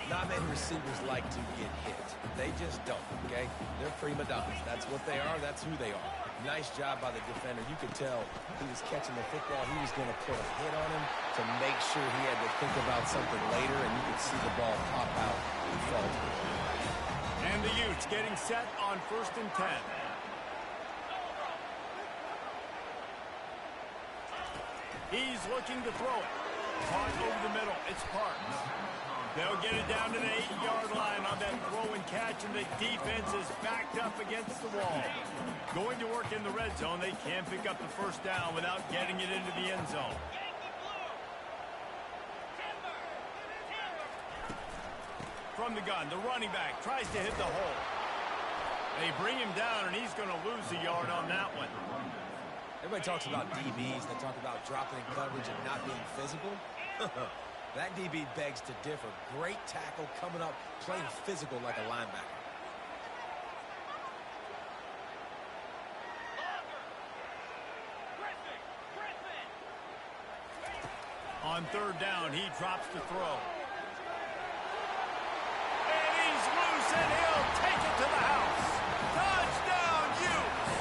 Not many receivers like to get hit. They just don't, okay? They're prima donnas. That's what they are. That's who they are. Nice job by the defender. You could tell he was catching the football. He was going to put a hit on him to make sure he had to think about something later, and you could see the ball pop out and fall to the ground. And the Utes getting set on 1st and 10. He's looking to throw it. Caught over the middle. It's Parks. They'll get it down to the 8-yard line on that throw and catch, and the defense is backed up against the wall. Going to work in the red zone, they can't pick up the first down without getting it into the end zone. From the gun, the running back tries to hit the hole. They bring him down, and he's going to lose a yard on that one. Everybody talks about DBs. They talk about dropping in coverage and not being physical. That DB begs to differ. Great tackle coming up, playing physical like a linebacker. On third down, he drops the throw. And he's loose, and he'll take it to the house. Touchdown, Utes!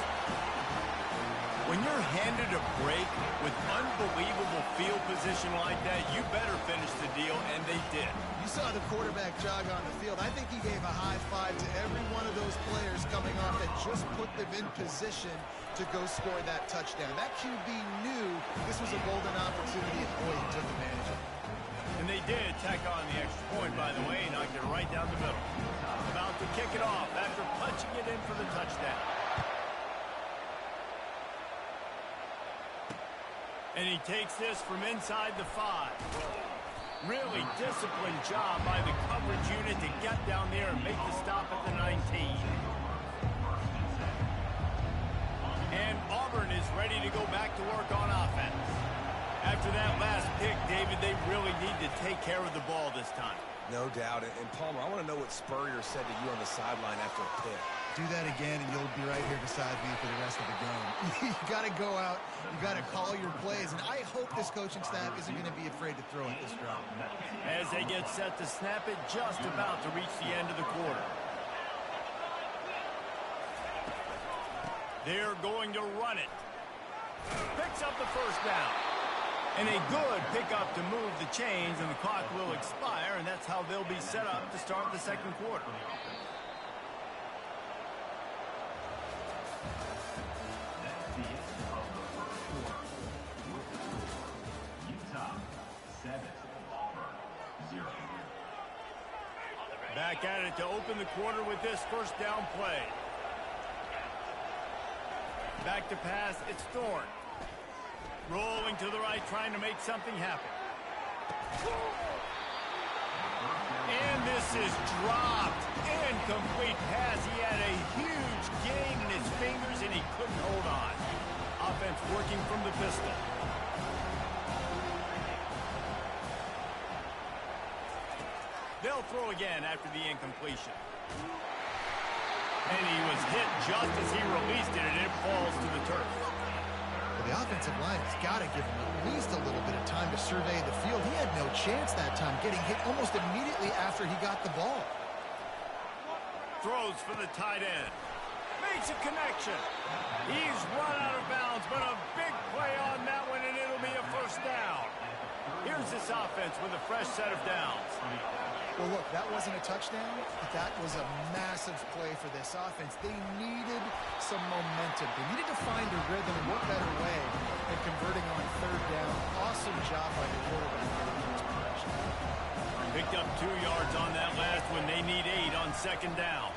When you're handed a break with unbelievable field position like that, you better finish the deal, and they did. You saw the quarterback jog on the field. I think he gave a high five to every one of those players coming off that just put them in position to go score that touchdown. That QB knew this was a golden opportunity, and boy, he took advantage of it. And they did tack on the extra point, by the way, knocked it right down the middle. About to kick it off after punching it in for the touchdown. And he takes this from inside the 5. Really disciplined job by the coverage unit to get down there and make the stop at the 19. And Auburn is ready to go back to work on offense. After that last pick, David, they really need to take care of the ball this time. No doubt. And Palmer, I want to know what Spurrier said to you on the sideline after a pick. Do that again, and you'll be right here beside me for the rest of the game. You got to go out. You got to call your plays, and I hope this coaching staff isn't going to be afraid to throw at this drive. As they get set to snap it, just about to reach the end of the quarter. They're going to run it. Picks up the first down. And a good pickup to move the chains, and the clock will expire, and that's how they'll be set up to start the second quarter. Utah 7, Auburn 0. Back at it to open the quarter with this first down play. Back to pass, it's Thorne. Rolling to the right, trying to make something happen. And this is dropped. Incomplete pass. He had a huge gain in his fingers, and he couldn't hold on. Offense working from the pistol. They'll throw again after the incompletion. And he was hit just as he released it, and it falls to the turf. The offensive line has got to give him at least a little bit of time to survey the field. He had no chance that time, getting hit almost immediately after he got the ball. Throws for the tight end. Makes a connection. He's run out of bounds, but a big play on that one, and it'll be a first down. Here's this offense with a fresh set of downs. Well, look, that wasn't a touchdown, but that was a massive play for this offense. They needed some momentum. They needed to find a rhythm, and what better way than converting on third down. Awesome job by the quarterback getting into progression. Picked up 2 yards on that last one. They need 8 on second down.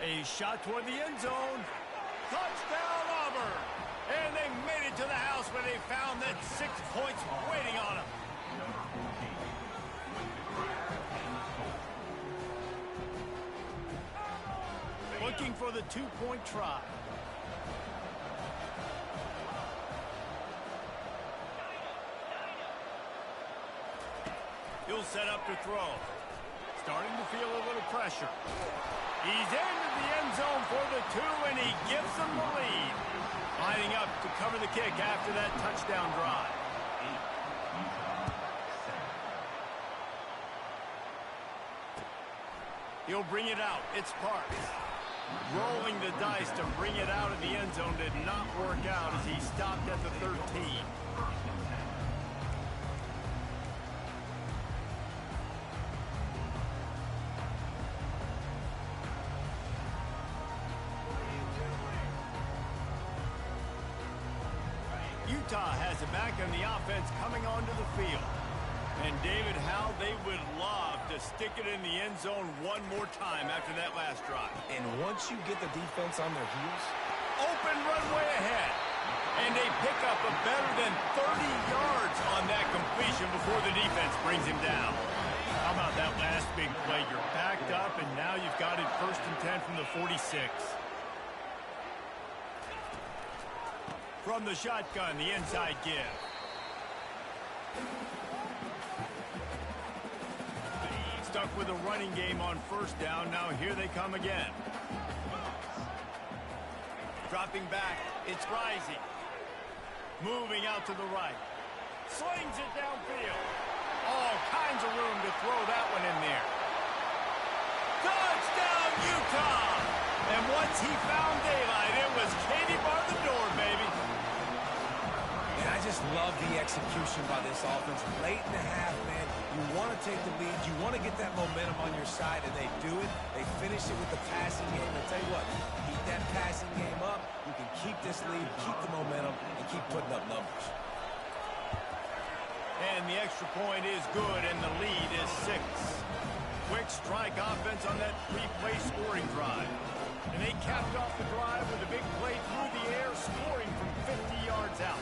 A shot toward the end zone. Touchdown, Auburn! And they made it to the house where they found that 6 points waiting on them. Looking for the 2-point try. He'll set up to throw. Starting to feel a little pressure. He's into the end zone for the 2, and he gives them the lead. Lining up to cover the kick after that touchdown drive. He'll bring it out. It's Parks. Rolling the dice to bring it out of the end zone did not work out as he stopped at the 13. Utah has it back, and the offense coming onto the field. And David, how they would love to stick it in the end zone one more time after that last drive. And once you get the defense on their heels, open runway ahead. And they pick up a better than 30 yards on that completion before the defense brings him down. How about that last big play? You're backed up, and now you've got it 1st and 10 from the 46. From the shotgun, the inside give. Stuck with a running game on 1st down. Now here they come again. Dropping back. It's Rising. Moving out to the right. Slings it downfield. All kinds of room to throw that one in there. Touchdown, Utah! And once he found daylight, it was Katie bar the door, baby. and I just love the execution by this offense. Late in the half, man, you want to take the lead. You want to get that momentum on your side, and they do it. They finish it with the passing game. And I'll tell you what, keep that passing game up. You can keep this lead, keep the momentum, and keep putting up numbers. And the extra point is good, and the lead is 6. Quick strike offense on that 3-play scoring drive. And they capped off the drive with a big play through the air, scoring from 50 yards out.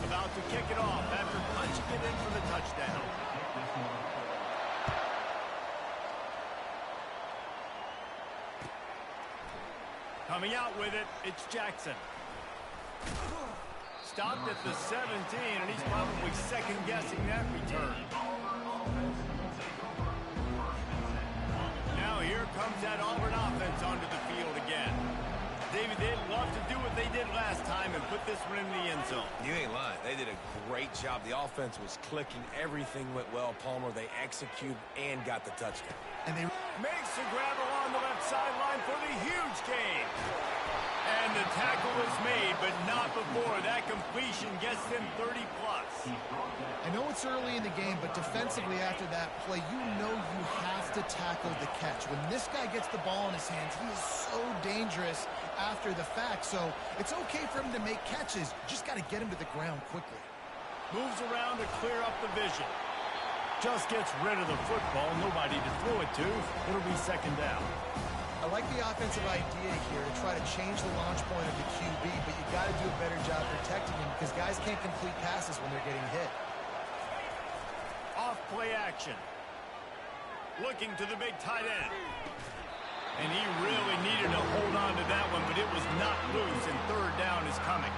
About to kick it off after punching it in for the touchdown. Coming out with it, it's Jackson. Stopped at the 17, and he's probably second-guessing that return. Now here comes that Auburn offense onto the field again. David, they'd love to do what they did last time and put this one in the end zone. You ain't lying. They did a great job. The offense was clicking. Everything went well. Palmer, they executed and got the touchdown. And they makes the grab along the left sideline for the huge gain. And the tackle is made, but not before. That completion gets them 30-plus. I know it's early in the game, but defensively after that play, you know you have to tackle the catch. When this guy gets the ball in his hands, he is so dangerous after the fact. So it's okay for him to make catches. Just got to get him to the ground quickly. Moves around to clear up the vision. Just gets rid of the football. Nobody to throw it to. It'll be second down. I like the offensive idea here to try to change the launch point of the QB, but you got to do a better job protecting him because guys can't complete passes when they're getting hit. Off play action. Looking to the big tight end. And he really needed to hold on to that one, but it was not loose, and third down is coming.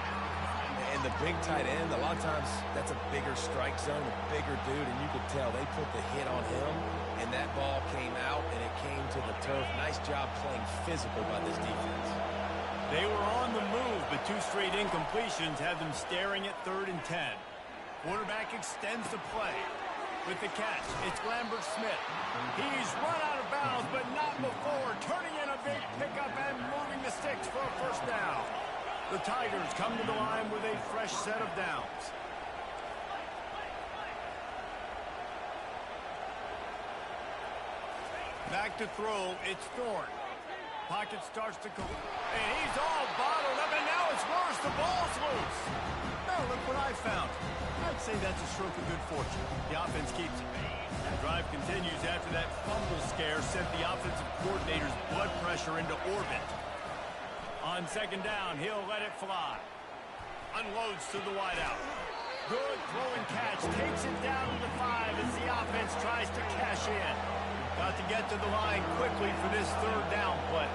And the big tight end, a lot of times that's a bigger strike zone, a bigger dude, and you could tell they put the hit on him, and that ball came out, and it came to the turf. Nice job playing physical by this defense. They were on the move, but 2 straight incompletions have them staring at 3rd and 10. Quarterback extends the play. With the catch, it's Lambert Smith. He's run out of bounds, but not before. Turning in a big pickup and moving the sticks for a first down. The Tigers come to the line with a fresh set of downs. Back to throw, it's Thorne. Pocket starts to go, and he's all bottled up, and now it's worse. The ball's loose. Now look what I found. I'd say that's a stroke of good fortune. The offense keeps it. The drive continues after that fumble scare sent the offensive coordinator's blood pressure into orbit. On second down, he'll let it fly. Unloads to the wideout. Good throw and catch. Takes it down to the 5 as the offense tries to cash in. Got to get to the line quickly for this third down play.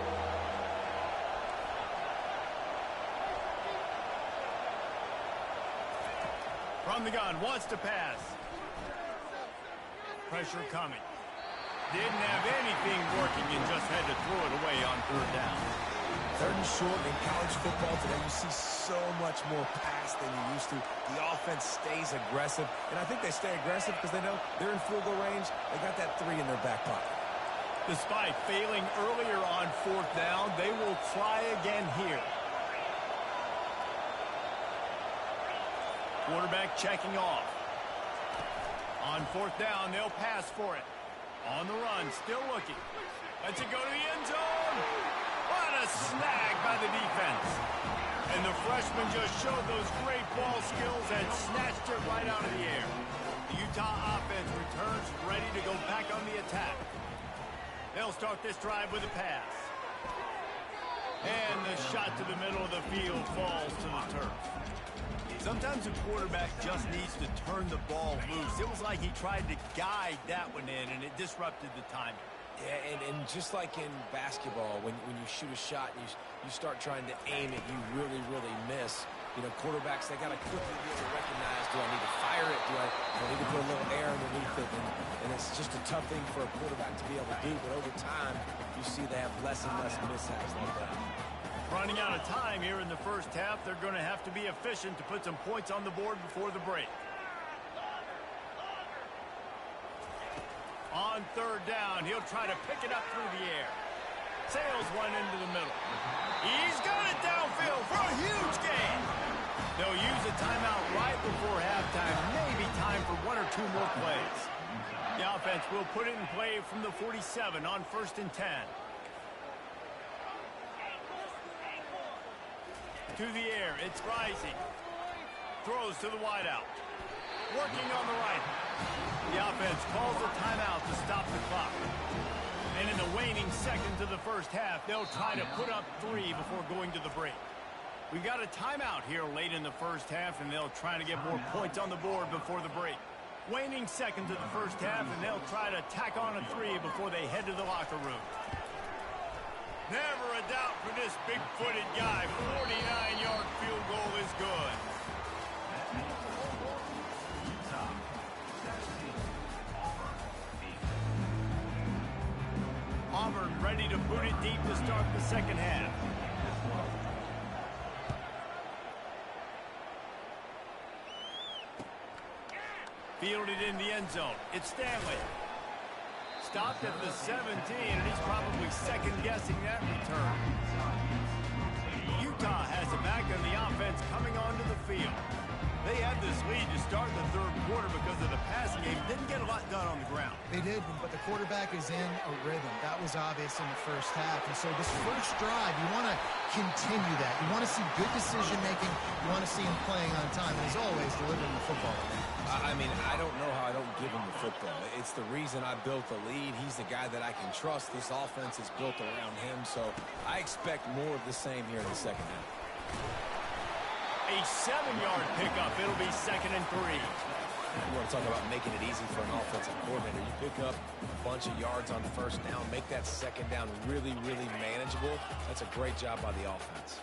From the gun, wants to pass. Pressure coming. Didn't have anything working and just had to throw it away on third down. 3rd and short in college football today, you see so much more pass than you used to. The offense stays aggressive, and I think they stay aggressive because they know they're in field goal range. They got that 3 in their back pocket. Despite failing earlier on 4th down, they will try again here. Quarterback checking off. On 4th down, they'll pass for it. On the run, still looking. Lets it go to the end zone. Wow, What a snag by the defense. And the freshman just showed those great ball skills and snatched it right out of the air. The Utah offense returns ready to go back on the attack. They'll start this drive with a pass. And the shot to the middle of the field falls to the turf. Sometimes a quarterback just needs to turn the ball loose. It was like he tried to guide that one in, and it disrupted the timing. Yeah, and just like in basketball, when you shoot a shot and you start trying to aim it, you really, really miss. You know, quarterbacks, they got to quickly be able to recognize, do I need to fire it? Do I need to put a little air underneath it? And it's just a tough thing for a quarterback to be able to do. But over time, you see they have less and less mishaps like that. Running out of time here in the first half, they're going to have to be efficient to put some points on the board before the break. On third down, he'll try to pick it up through the air. Sails one into the middle. He's got it downfield for a huge gain. They'll use a timeout right before halftime. Maybe time for one or two more plays. The offense will put it in play from the 47 on 1st and 10. To the air, it's Rising. Throws to the wideout. Working on the right. The offense calls a timeout to stop the clock. And in the waning seconds of the first half, they'll try to put up 3 before going to the break. We've got a timeout here late in the first half, and they'll try to get more points on the board before the break. Waning seconds of the first half, and they'll try to tack on a 3 before they head to the locker room. Never a doubt for this big-footed guy. 49-yard field goal is good. Auburn ready to boot it deep to start the second half. Fielded in the end zone. It's Stanley. Stopped at the 17, and he's probably second-guessing that return. Utah has it back on the offense coming onto the field. They had this lead to start the third quarter because of the passing game. Didn't get a lot done on the ground. They did, but the quarterback is in a rhythm. That was obvious in the first half. And so this first drive, you want to continue that. You want to see good decision-making. You want to see him playing on time. And as always, delivering the football. I mean, I don't know how I don't give him the football. It's the reason I built the lead. He's the guy that I can trust. This offense is built around him, so I expect more of the same here in the second half. A 7-yard pickup. It'll be 2nd and 3. You want to talk about making it easy for an offensive coordinator. You pick up a bunch of yards on first down, make that second down really, really manageable. That's a great job by the offense.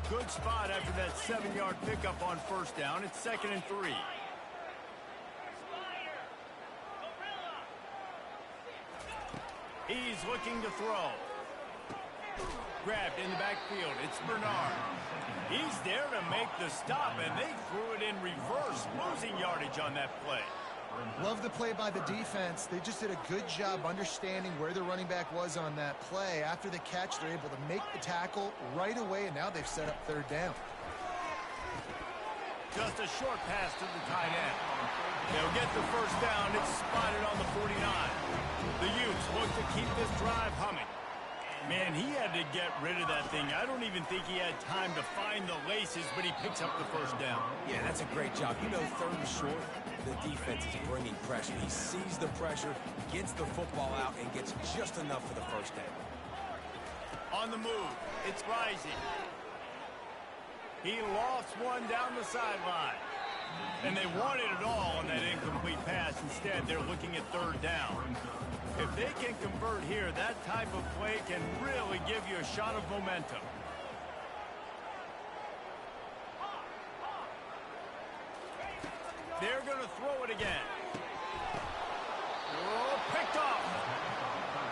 Good spot after that 7-yard pickup on first down. It's 2nd and 3. He's looking to throw. Grabbed in the backfield. It's Bernard. He's there to make the stop, and they threw it in reverse, losing yardage on that play. Love the play by the defense. They just did a good job understanding where the running back was on that play. After the catch, they're able to make the tackle right away, and now they've set up third down. Just a short pass to the tight end. They'll get the first down. It's spotted on the 49. The Utes look to keep this drive humming. Man, he had to get rid of that thing. I don't even think he had time to find the laces, but he picks up the first down. Yeah, that's a great job. You know, third and short, the defense is bringing pressure. He sees the pressure, gets the football out, and gets just enough for the first down. On the move, it's Rising. He lofts one down the sideline. And they wanted it all on that incomplete pass. Instead, they're looking at third down. If they can convert here, that type of play can really give you a shot of momentum. They're going to throw it again. Oh, picked off.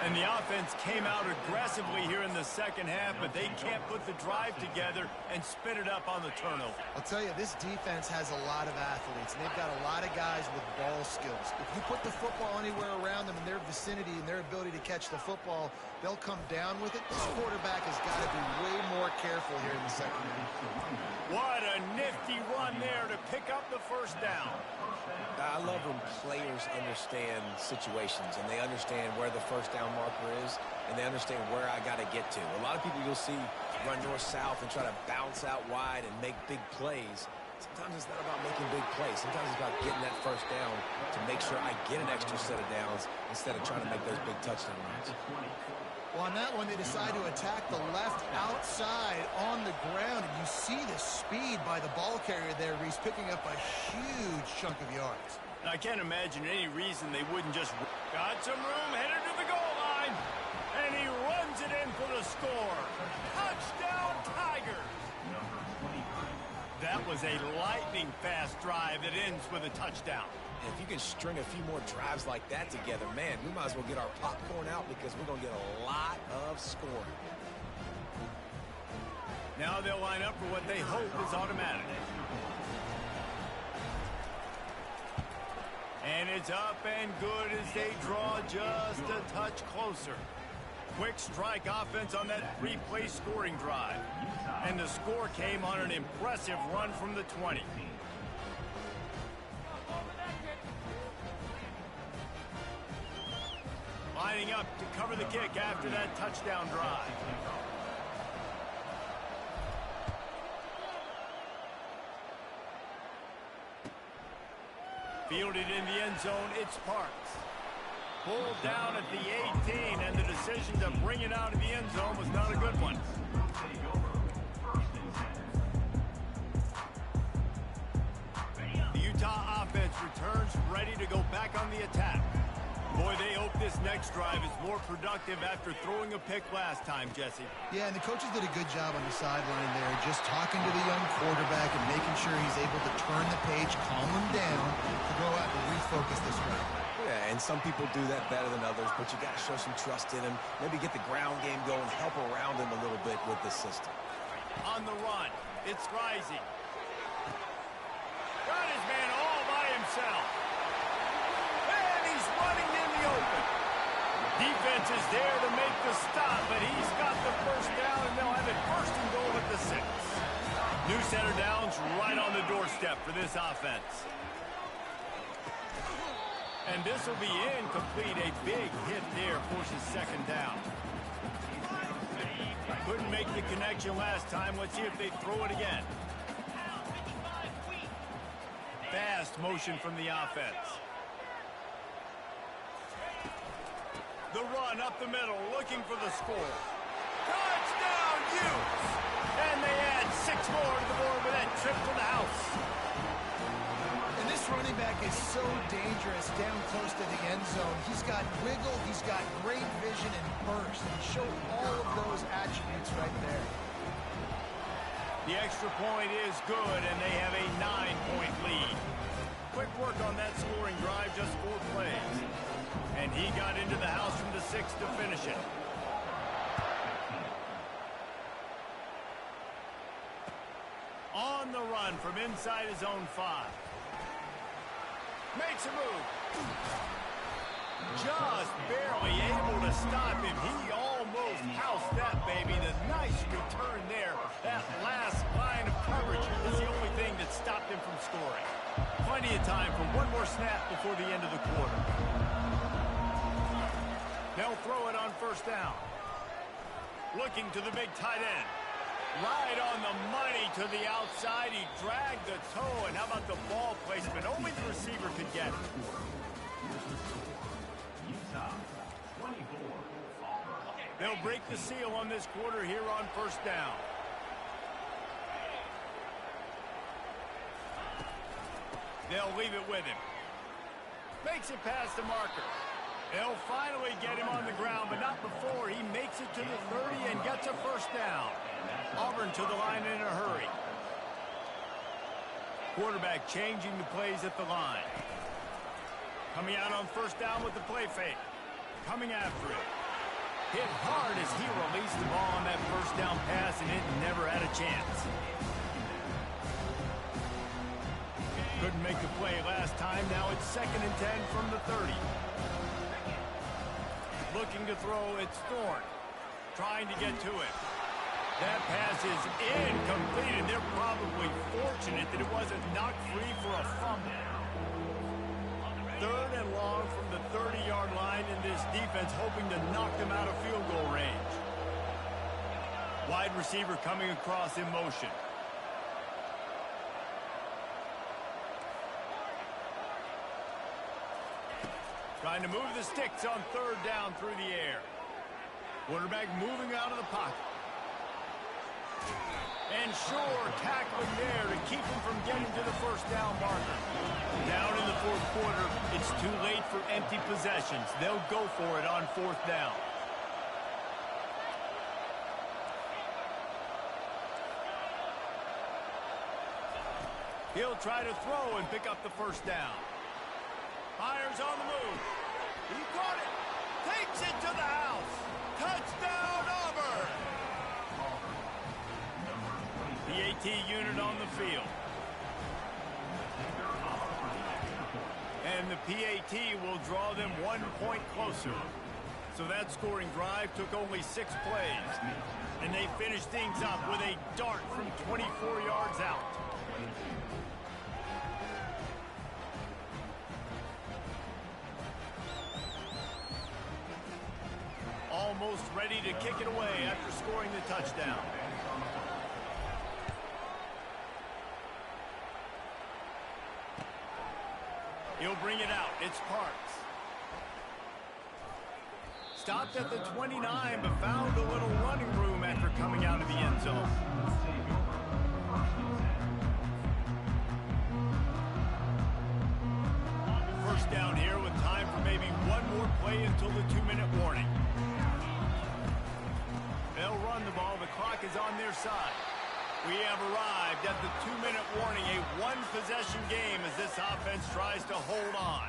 And the offense came out aggressively here in the second half, but they can't put the drive together and spin it up on the turnover. I'll tell you, this defense has a lot of athletes, and they've got a lot of guys with ball skills. If you put the football anywhere around them in their vicinity and their ability to catch the football, they'll come down with it. This quarterback has got to be way more careful here in the second half. What a nifty run there to pick up the first down. I love when players understand situations and they understand where the first down marker is, and they understand where I got to get to. A lot of people you'll see run north-south and try to bounce out wide and make big plays. Sometimes it's not about making big plays. Sometimes it's about getting that first down to make sure I get an extra set of downs instead of trying to make those big touchdown runs. Well, on that one, they decide to attack the left outside on the ground, and you see the speed by the ball carrier there. He's picking up a huge chunk of yards. I can't imagine any reason they wouldn't just... Got some room, headed to the goal line, and he runs it in for the score. Touchdown, Tigers! That was a lightning-fast drive that ends with a touchdown. And if you can string a few more drives like that together, man, we might as well get our popcorn out because we're going to get a lot of scoring. Now they'll line up for what they hope is automatic. And it's up and good as they draw just a touch closer. Quick strike offense on that three-play scoring drive. And the score came on an impressive run from the 20. Lining up to cover the kick after that touchdown drive. Fielded in the end zone, it's Parks. Pulled down at the 18, and the decision to bring it out of the end zone was not a good one. The Utah offense returns ready to go back on the attack. Boy, they hope this next drive is more productive after throwing a pick last time, Jesse. Yeah, and the coaches did a good job on the sideline there, just talking to the young quarterback and making sure he's able to turn the page, calm him down, to go out and refocus this round. Yeah, and some people do that better than others, but you got to show some trust in him, maybe get the ground game going, help around him a little bit with this system. On the run, it's Rising. Got his man all by himself. And he's running in the open. Defense is there to make the stop, but he's got the first down, and they'll have it first and goal at the 6. New center downs right on the doorstep for this offense. And this will be incomplete. A big hit there forces second down. Couldn't make the connection last time. Let's see if they throw it again. Fast motion from the offense. The run up the middle, looking for the score. Touchdown, Utes! And they add 6 more to the board with that trip to the house. And this running back is so dangerous down close to the end zone. He's got wiggle, he's got great vision and burst. And show all of those attributes right there. The extra point is good, and they have a 9-point lead. Quick work on that scoring drive, just 4 plays. And he got into the house from the 6 to finish it. On the run from inside his own 5. Makes a move. Just barely able to stop him. He almost housed that baby. The nice return there. That last line of coverage is the only thing that stopped him from scoring. Plenty of time for one more snap before the end of the quarter. They'll throw it on first down. Looking to the big tight end. Right on the money to the outside. He dragged the toe, and how about the ball placement? Only the receiver could get it. Utah, 24. They'll break the seal on this quarter here on first down. They'll leave it with him. Makes it past the marker. They'll finally get him on the ground, but not before he makes it to the 30 and gets a first down. Auburn to the line in a hurry. Quarterback changing the plays at the line. Coming out on first down with the play fake. Coming after it. Hit hard as he released the ball on that first down pass, and it never had a chance. Couldn't make the play last time. Now it's 2nd and 10 from the 30. Looking to throw, it's Thorne. Trying to get to it. That pass is incomplete, and they're probably fortunate that it wasn't knocked free for a fumble. 3rd and long from the 30-yard line, and this defense hoping to knock them out of field goal range. Wide receiver coming across in motion. Trying to move the sticks on 3rd down through the air. Quarterback moving out of the pocket. And sure, tackling there to keep him from getting to the 1st down marker. Down in the 4th quarter, it's too late for empty possessions. They'll go for it on 4th down. He'll try to throw and pick up the 1st down. Fires on the move. He caught it. Takes it to the house. Touchdown, Auburn. The AT unit on the field. And the PAT will draw them 1 point closer. So that scoring drive took only 6 plays. And they finished things up with a dart from 24 yards out. Almost ready to kick it away after scoring the touchdown. He'll bring it out. It's Parks. Stopped at the 29, but found a little running room after coming out of the end zone. First down here with time for maybe one more play until the 2-minute warning. They'll run the ball. The clock is on their side. We have arrived at the 2-minute warning, a one-possession game as this offense tries to hold on.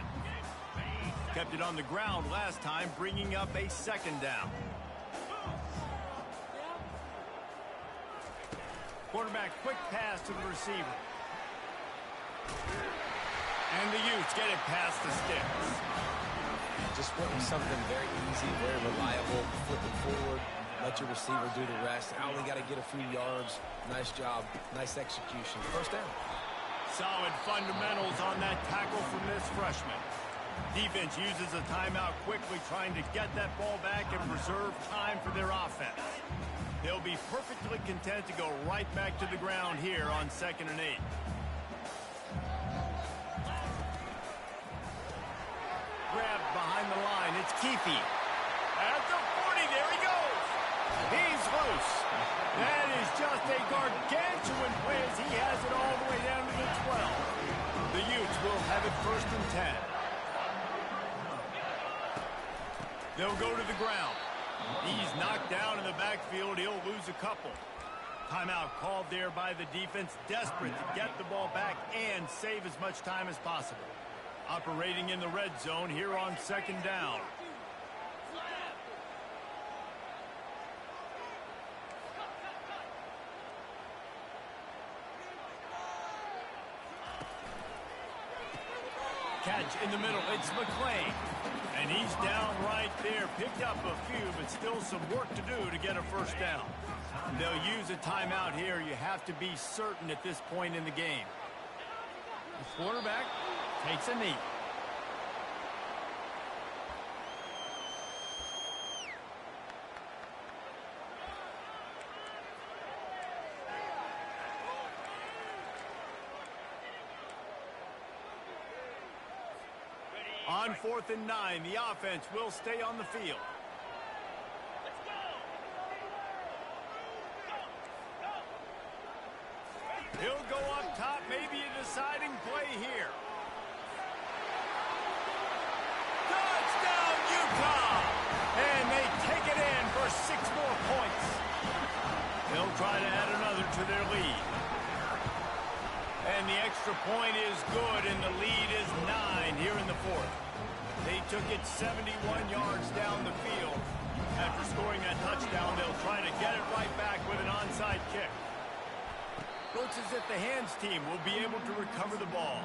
Kept it on the ground last time, bringing up a 2nd down. Quarterback quick pass to the receiver. And the Utes get it past the sticks. Just wanting something very easy, very reliable, flip it forward. Let your receiver do the rest. I only got to get a few yards. Nice job. Nice execution. 1st down. Solid fundamentals on that tackle from this freshman. Defense uses a timeout quickly, trying to get that ball back and preserve time for their offense. They'll be perfectly content to go right back to the ground here on 2nd and 8. Grabbed behind the line. It's Keefe. At the 40, there he goes. He's loose. That is just a gargantuan play as he has it all the way down to the 12. The Utes will have it 1st and 10. They'll go to the ground. He's knocked down in the backfield. He'll lose a couple. Timeout called there by the defense, desperate to get the ball back and save as much time as possible. Operating in the red zone here on 2nd down. Catch in the middle. It's McClain. And he's down right there. Picked up a few, but still some work to do to get a 1st down. They'll use a timeout here. You have to be certain at this point in the game. The quarterback takes a knee. On 4th and 9, the offense will stay on the field. He'll go up top, maybe a deciding play here. Touchdown, Utah! And they take it in for 6 more points. They'll try to add another to their lead. And the extra point is good, and the lead is 9 here in the 4th. They took it 71 yards down the field. After scoring that touchdown, they'll try to get it right back with an onside kick. Looks as if the hands team will be able to recover the ball.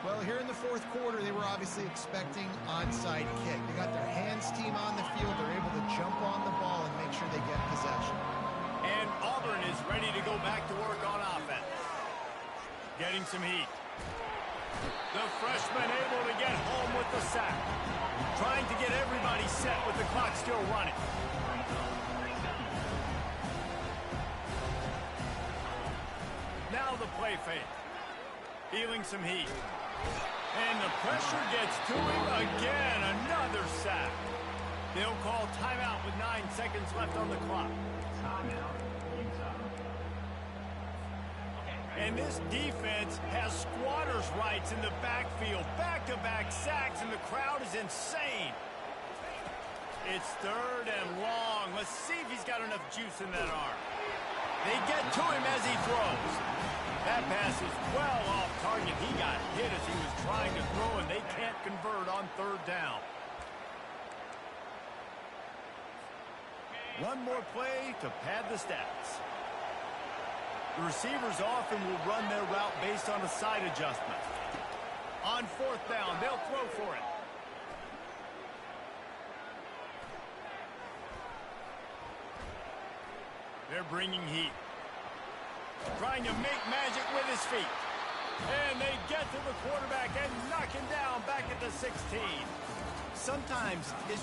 Well, here in the 4th quarter, they were obviously expecting onside kick. They got their hands team on the field. They're able to jump on the ball and make sure they get possession. And Auburn is ready to go back to work on offense. Getting some heat. The freshman able to get home with the sack. Trying to get everybody set with the clock still running. Now the play fake. Feeling some heat. And the pressure gets to him again. Another sack. They'll call timeout with 9 seconds left on the clock. Timeout, Utah. And this defense has squatters' rights in the backfield. Back-to-back sacks, and the crowd is insane. It's 3rd and long. Let's see if he's got enough juice in that arm. They get to him as he throws. That pass is well off target. He got hit as he was trying to throw, and they can't convert on 3rd down. One more play to pad the stats. The receivers often will run their route based on a side adjustment. On 4th down, they'll throw for it. They're bringing heat. Trying to make magic with his feet. And they get to the quarterback and knock him down back at the 16. Sometimes it's